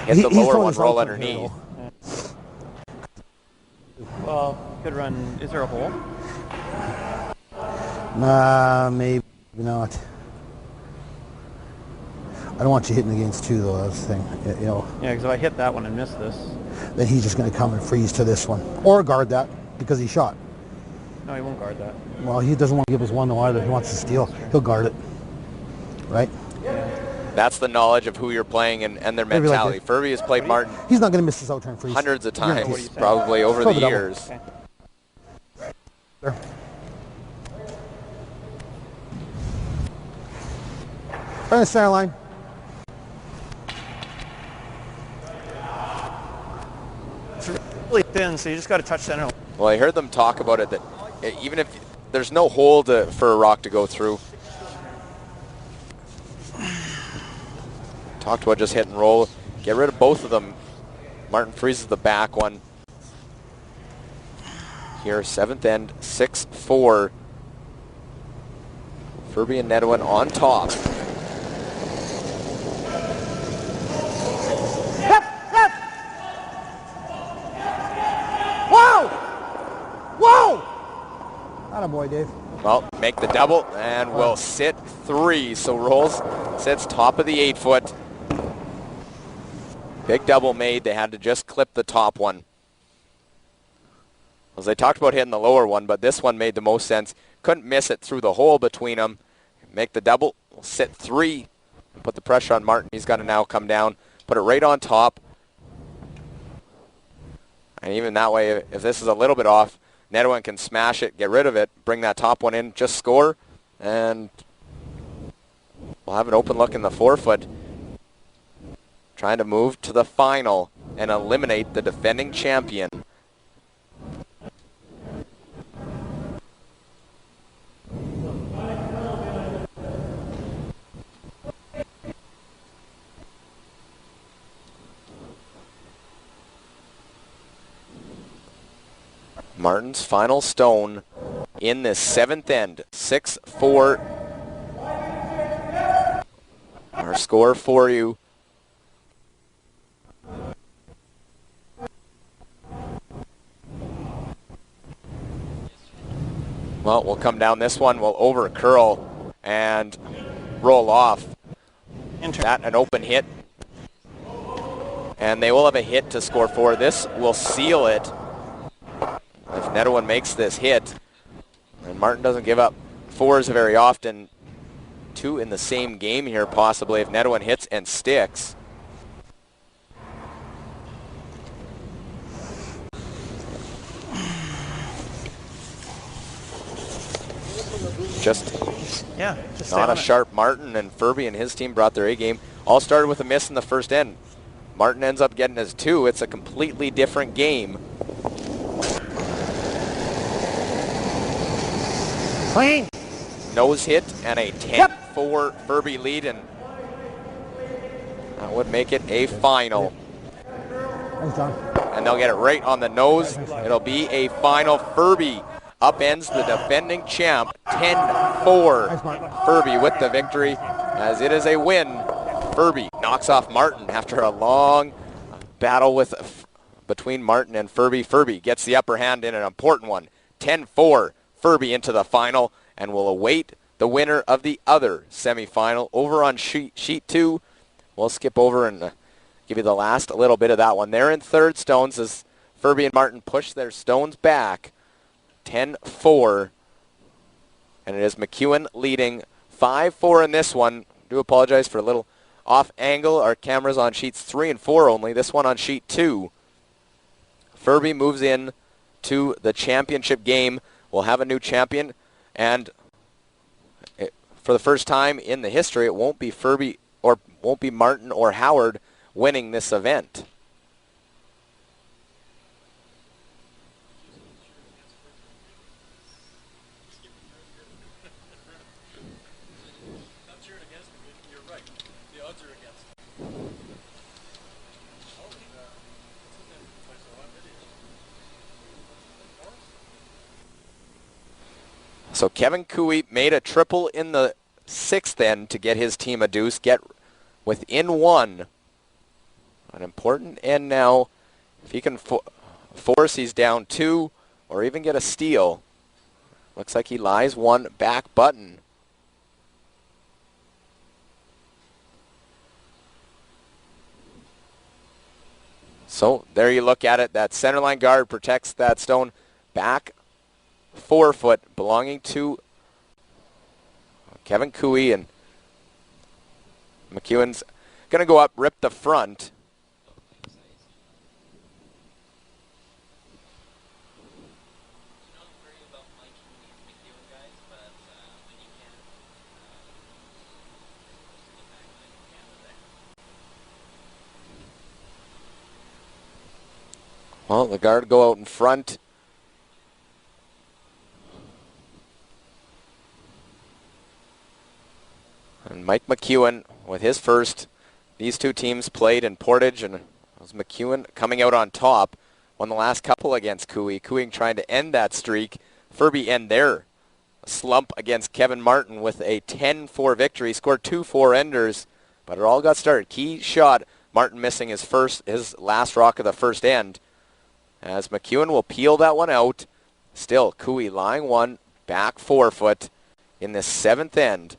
Hit the He's lower throwing one, his roll outside underneath. Well, good run. Is there a hole? Maybe not. I don't want you hitting against 2 though. That's the thing. You know. Yeah, because if I hit that one and miss this. Then he's just going to come and freeze to this one, or guard that because he shot. No, he won't guard that. Well, he doesn't want to give us 1 though either. He wants to steal. He'll guard it, right? That's the knowledge of who you're playing and their Maybe mentality. like Ferbey has played Martin He's not going to miss this out turn freeze. hundreds of Guaranteed. times, probably over Throw the the double. years. Okay. There. Try the center line. It's really thin, so you just got to touch center. Well, I heard them talk about it, that even if there's no hole for a rock to go through, talked about just hit and roll. Get rid of both of them. Martin freezes the back one. Here, 7th end, 6-4. Ferbey and Nedwin on top. Whoa! Attaboy, Dave. Well, make the double and will sit 3. So rolls, sits top of the 8-foot. Big double made. They had to just clip the top one. As they talked about hitting the lower one, but this one made the most sense. Couldn't miss it through the hole between them. Make the double, sit 3, and put the pressure on Martin. He's got to now come down, put it right on top. And even that way, if this is a little bit off, Nedwin can smash it, get rid of it, bring that top one in, just score, and we'll have an open look in the 4-foot. Trying to move to the final and eliminate the defending champion. Martin's final stone in this 7th end, 6-4. Our score for you. Well, we'll come down this one. We'll over curl and roll off. That an open hit. And they will have a hit to score 4. This will seal it. If Nedwin makes this hit, and Martin doesn't give up 4s very often, 2 in the same game here possibly if Nedwin hits and sticks. Just not a sharp Martin, and Ferbey and his team brought their A game. All started with a miss in the first end. Martin ends up getting his 2. It's a completely different game. Clean. nose hit and a 10-4 Ferbey lead, and that would make it a final. Thanks, John. And they'll get it right on the nose. It'll be a final. Ferbey upends the defending champ, 10-4. Ferbey with the victory, as it is a win. Ferbey knocks off Martin after a long battle between Martin and Ferbey. Ferbey gets the upper hand in an important one. 10-4, Ferbey into the final, and will await the winner of the other semifinal over on sheet 2. We'll skip over and give you the last little bit of that one. They're in third stones as Ferbey and Martin push their stones back. 10-4, and it is McEwen leading 5-4 in this one. Do apologize for a little off angle. Our camera's on sheets 3 and 4 only. This one on sheet 2. Ferbey moves in to the championship game. We'll have a new champion, and for the first time in the history, it won't be Ferbey or won't be Martin or Howard winning this event. So Kevin Cooey made a triple in the 6th end to get his team a deuce, get within 1. An important end now. If he can force, he's down 2 or even get a steal. Looks like he lies 1 back button. So there you look at it. That centerline guard protects that stone. Back 4 foot belonging to Kevin Cooey, and McEwen's going to go up, rip the front. Well, the guard go out in front. And Mike McEwen with his first. These two teams played in Portage, and it was McEwen coming out on top. Won the last couple against Cooey. Cooey trying to end that streak. Ferbey end their slump against Kevin Martin with a 10-4 victory. Scored 2 4-enders, but it all got started. Key shot. Martin missing his last rock of the first end. As McEwen will peel that one out. Still Cooey lying 1, back 4 foot in this 7th end.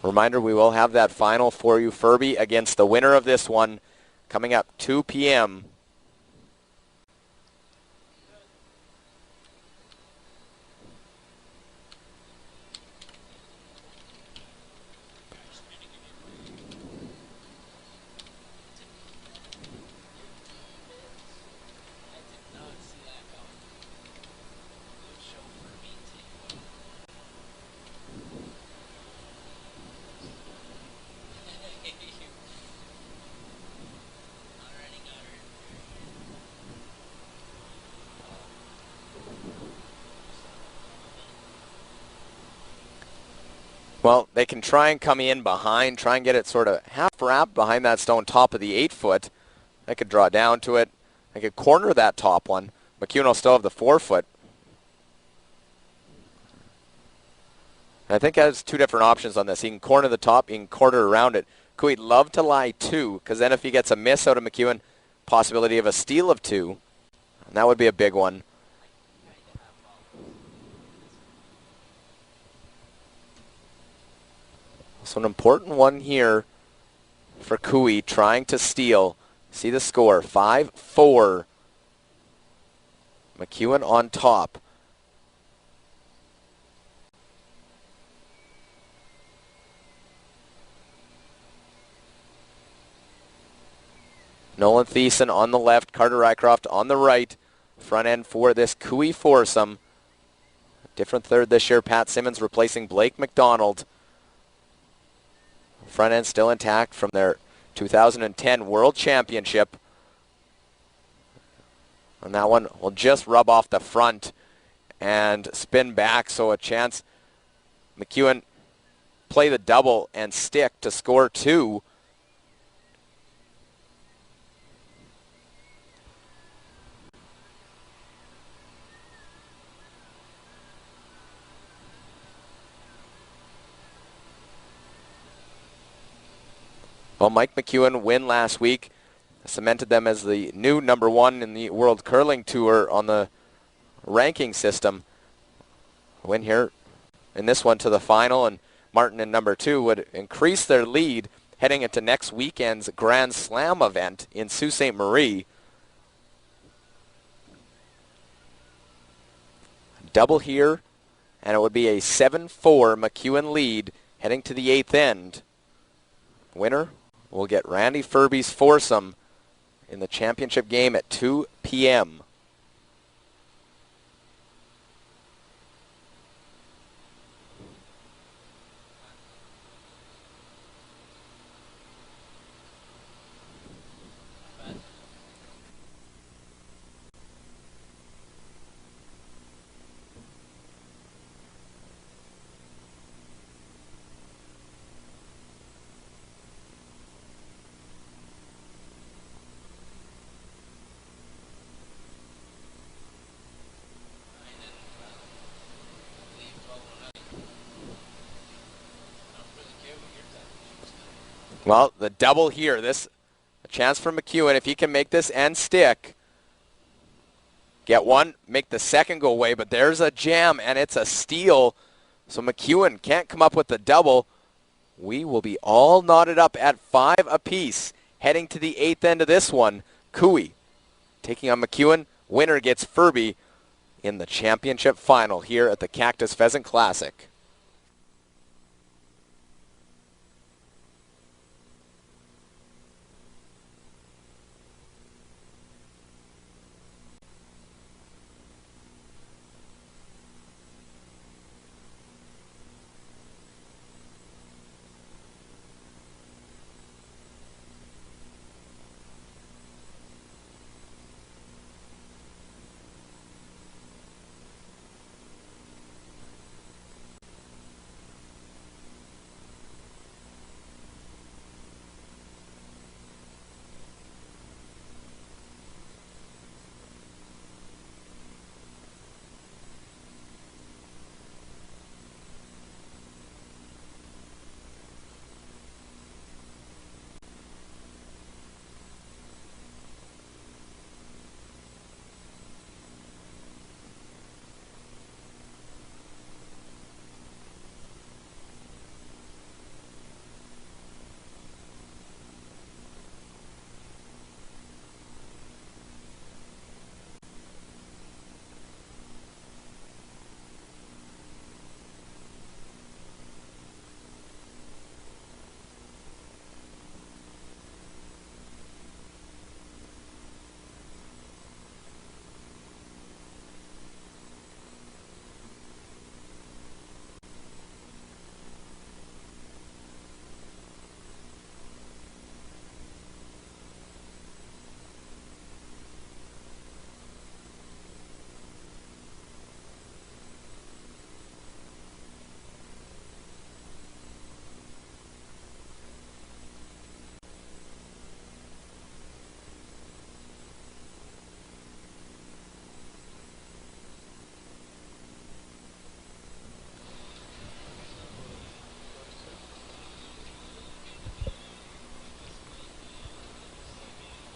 Reminder, we will have that final for you, Ferbey against the winner of this one, coming up 2 p.m. Well, they can try and come in behind, try and get it sort of half wrapped behind that stone top of the 8 foot. They could draw down to it. They could corner that top one. McEwen will still have the 4 foot. And I think he has 2 different options on this. He can corner the top, he can corner around it. Cooey'd love to lie 2, because then if he gets a miss out of McEwen, possibility of a steal of 2. And that would be a big one. So an important one here for Cooey trying to steal. See the score, 5-4. McEwen on top. Nolan Thiessen on the left, Carter Rycroft on the right. Front end for this Cooey foursome. Different third this year, Pat Simmons replacing Blake McDonald. Front end still intact from their 2010 World Championship. And that one will just rub off the front and spin back, so a chance McEwen play the double and stick to score 2. Well, Mike McEwen win last week cemented them as the new #1 in the World Curling Tour on the ranking system. Win here in this one to the final, and Martin in #2 would increase their lead heading into next weekend's Grand Slam event in Sault Ste. Marie. Double here, and it would be a 7-4 McEwen lead heading to the 8th end. Winner will get Randy Ferbey's foursome in the championship game at 2 p.m. Well, the double here. This a chance for McEwen if he can make this and stick. Get one, make the second go away, but there's a jam and it's a steal. So McEwen can't come up with the double. We will be all knotted up at 5 apiece heading to the 8th end of this one. Cooey taking on McEwen. Winner gets Ferbey in the championship final here at the Cactus Pheasant Classic.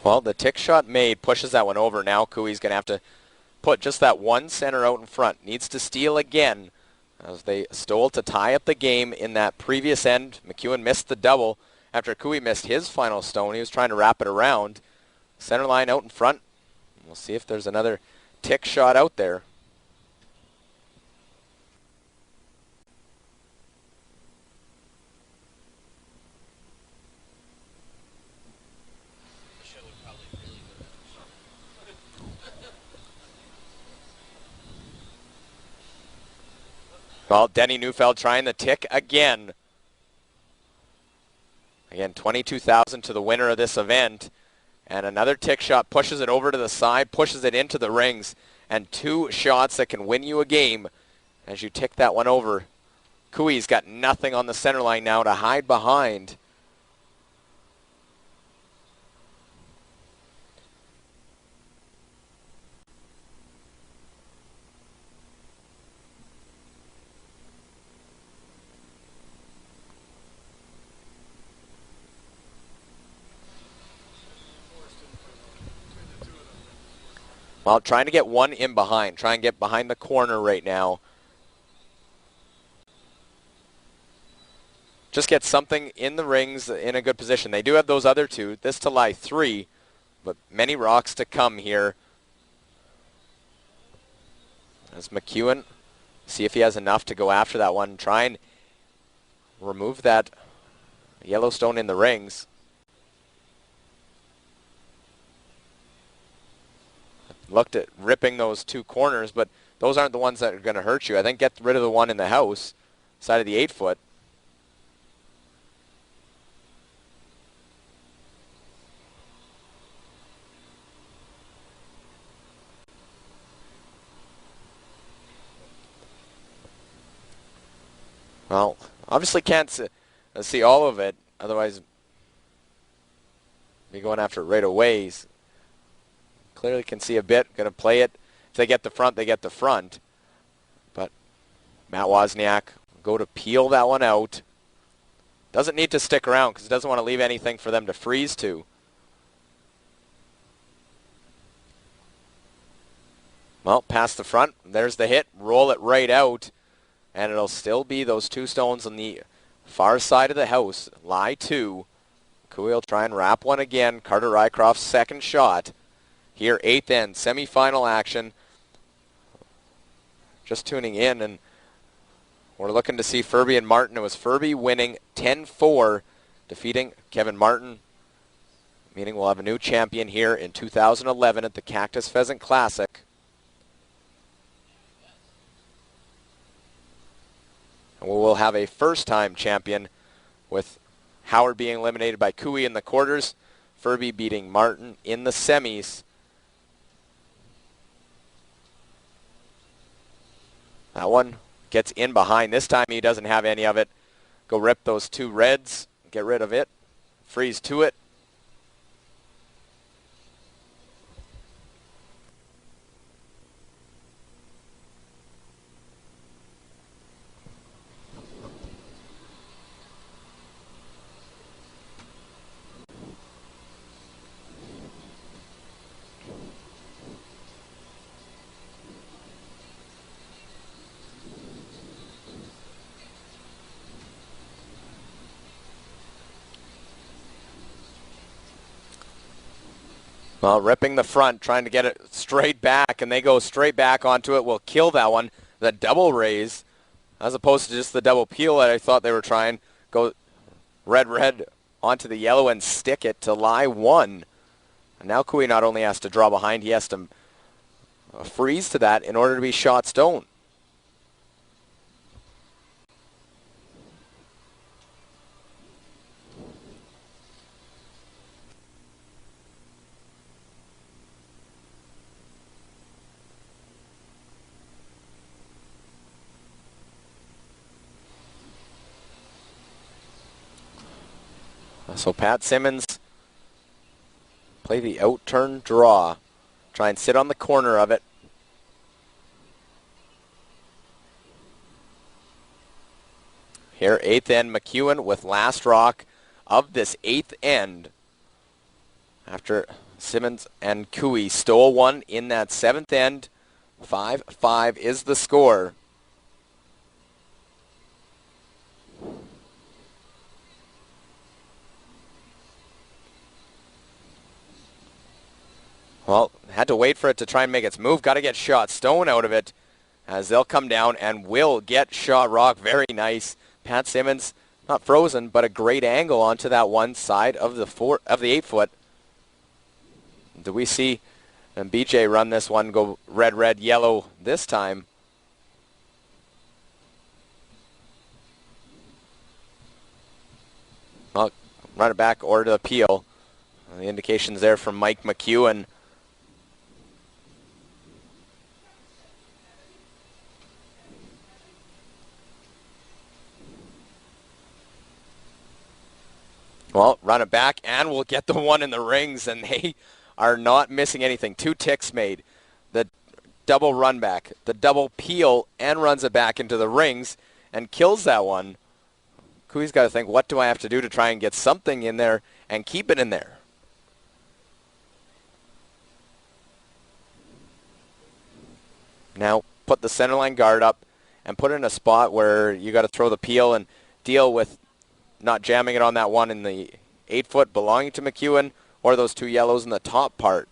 Well, the tick shot made pushes that one over. Now Cooey's going to have to put just that one center out in front. Needs to steal again as they stole to tie up the game in that previous end. McEwen missed the double after Cooey missed his final stone. He was trying to wrap it around. Center line out in front. We'll see if there's another tick shot out there. Well, Denny Neufeld trying the tick again. Again, 22,000 to the winner of this event. And another tick shot pushes it over to the side, pushes it into the rings. And 2 shots that can win you a game as you tick that one over. Cooey's got nothing on the center line now to hide behind. Well, trying to get one in behind. Try and get behind the corner right now. Just get something in the rings in a good position. They do have those other 2. This to lie 3, but many rocks to come here. As McEwen, see if he has enough to go after that one. Try and remove that Yellowstone in the rings. Looked at ripping those 2 corners, but those aren't the ones that are going to hurt you. I think get rid of the one in the house, side of the 8-foot. Well, obviously can't see all of it, otherwise be going after it right away. Clearly can see a bit, going to play it. If they get the front, they get the front. But Matt Wozniak go to peel that one out. Doesn't need to stick around because he doesn't want to leave anything for them to freeze to. Well, past the front, there's the hit. Roll it right out. And it'll still be those 2 stones on the far side of the house. Lie 2. Cooey will try and wrap one again. Carter Rycroft's second shot. Here, 8th end, semifinal action. Just tuning in, and we're looking to see Ferbey and Martin. It was Ferbey winning 10-4, defeating Kevin Martin, meaning we'll have a new champion here in 2011 at the Cactus Pheasant Classic. And we will have a first-time champion with Howard being eliminated by Cooey in the quarters, Ferbey beating Martin in the semis. That one gets in behind. This time he doesn't have any of it. Go rip those 2 reds. Get rid of it. Freeze to it. Well, ripping the front, trying to get it straight back, and they go straight back onto it. Will kill that one. The double raise, as opposed to just the double peel that I thought they were trying. Go red onto the yellow and stick it to lie 1. And now Cooey not only has to draw behind, he has to freeze to that in order to be shot stone. So Pat Simmons play the out-turn draw. Try and sit on the corner of it. Here, 8th end, McEwen with last rock of this 8th end. After Simmons and Cooey stole one in that 7th end. 5-5 is the score. Well, had to wait for it to try and make its move. Got to get shot stone out of it as they'll come down and will get shot rock. Very nice. Pat Simmons, not frozen, but a great angle onto that one side of the 8-foot. Do we see BJ run this one go red, yellow this time? Well, run it back or to the peel. The indications there from Mike McEwen. Well, run it back, and we'll get the one in the rings, and they are not missing anything. 2 ticks made. The double run back, the double peel, and runs it back into the rings and kills that one. Kui's got to think, what do I have to do to try and get something in there and keep it in there? Now, put the centerline guard up and put it in a spot where you got to throw the peel and deal with not jamming it on that one in the 8-foot belonging to McEwen or those 2 yellows in the top part.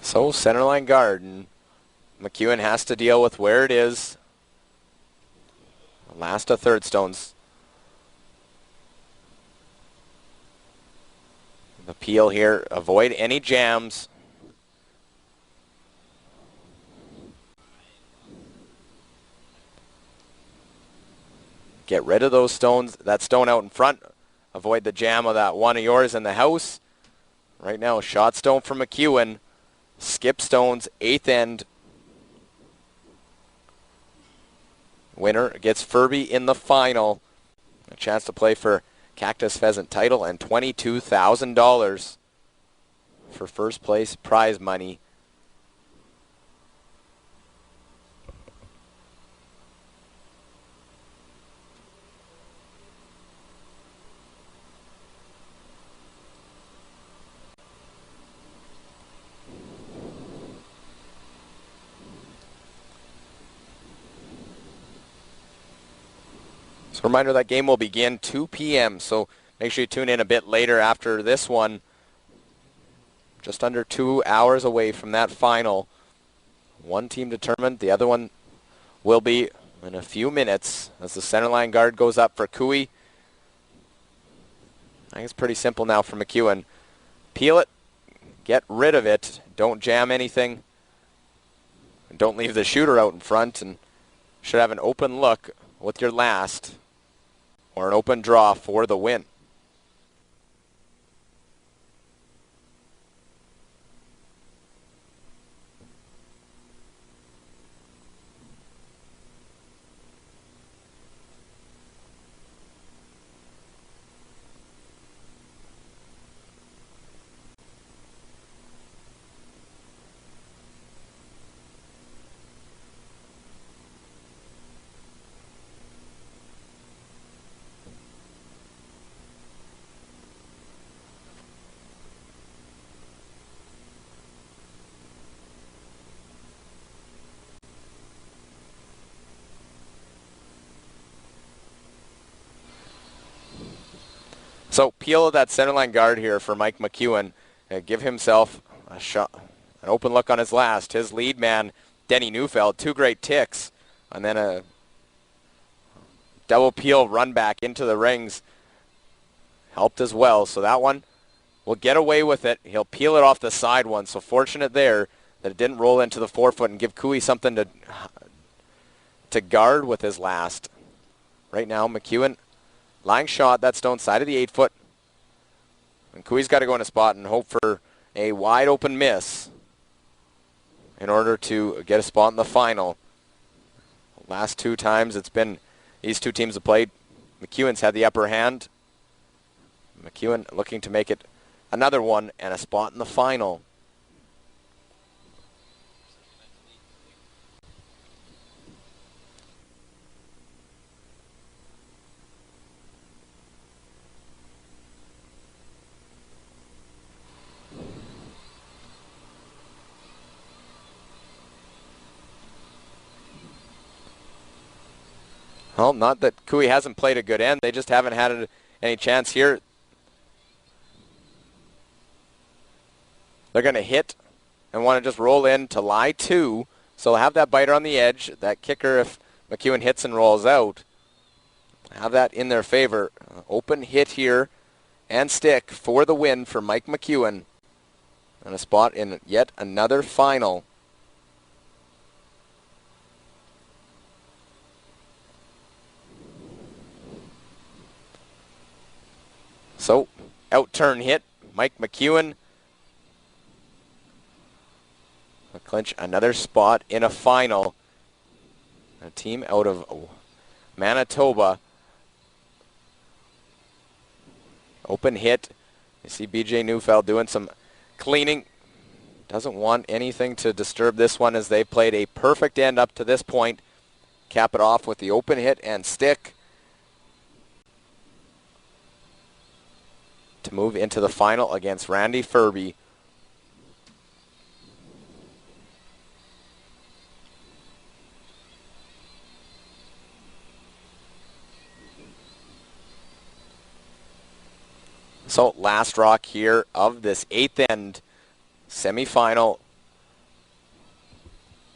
So centerline guard, and McEwen has to deal with where it is. Last of third stones. The peel here, avoid any jams. Get rid of those stones, that stone out in front. Avoid the jam of that one of yours in the house. Right now, shot stone for McEwen. Skip stones, 8th end. Winner gets Ferbey in the final. A chance to play for Cactus Pheasant title and $22,000 for first place prize money. So a reminder, that game will begin 2 p.m. So make sure you tune in a bit later after this one. Just under 2 hours away from that final. One team determined. The other one will be in a few minutes as the centerline guard goes up for Kui. I think it's pretty simple now for McEwen. Peel it. Get rid of it. Don't jam anything. And don't leave the shooter out in front. And should have an open look with your last, or an open draw for the win. So peel of that centerline guard here for Mike McEwen. Give himself a shot, an open look on his last. His lead man, Denny Neufeld, 2 great ticks. And then a double peel run back into the rings. Helped as well. So that one will get away with it. He'll peel it off the side one. So fortunate there that it didn't roll into the 4-foot and give Kui something to guard with his last. Right now, McEwen lying shot, that stone side of the 8-foot. And Kui's got to go in a spot and hope for a wide open miss in order to get a spot in the final. Last 2 times it's been these 2 teams have played, McEwen's had the upper hand. McEwen looking to make it another one and a spot in the final. Well, not that Cooey hasn't played a good end. They just haven't had any chance here. They're going to hit and want to just roll in to lie 2. So they'll have that biter on the edge. That kicker, if McEwen hits and rolls out, have that in their favor. Open hit here and stick for the win for Mike McEwen. And a spot in yet another final. So, out-turn hit, Mike McEwen. Will clinch another spot in a final. A team out of Manitoba. Open hit. You see BJ Neufeld doing some cleaning. Doesn't want anything to disturb this one as they played a perfect end up to this point. Cap it off with the open hit and stick to move into the final against Randy Ferbey. So last rock here of this 8th end semifinal.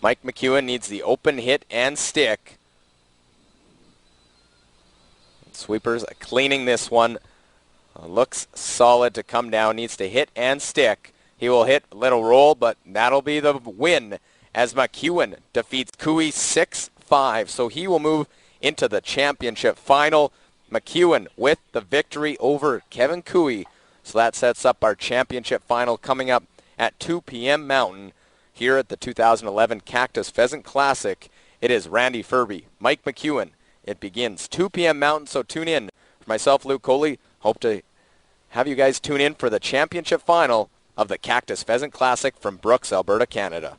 Mike McEwen needs the open hit and stick. Sweepers cleaning this one. Looks solid to come down. Needs to hit and stick. He will hit, little roll, but that'll be the win as McEwen defeats Cooey 6-5. So he will move into the championship final. McEwen with the victory over Kevin Cooey. So that sets up our championship final coming up at 2 p.m. Mountain here at the 2011 Cactus Pheasant Classic. It is Randy Ferbey, Mike McEwen. It begins 2 p.m. Mountain, so tune in. For myself, Luke Coley, hope to have you guys tune in for the championship final of the Cactus Pheasant Classic from Brooks, Alberta, Canada.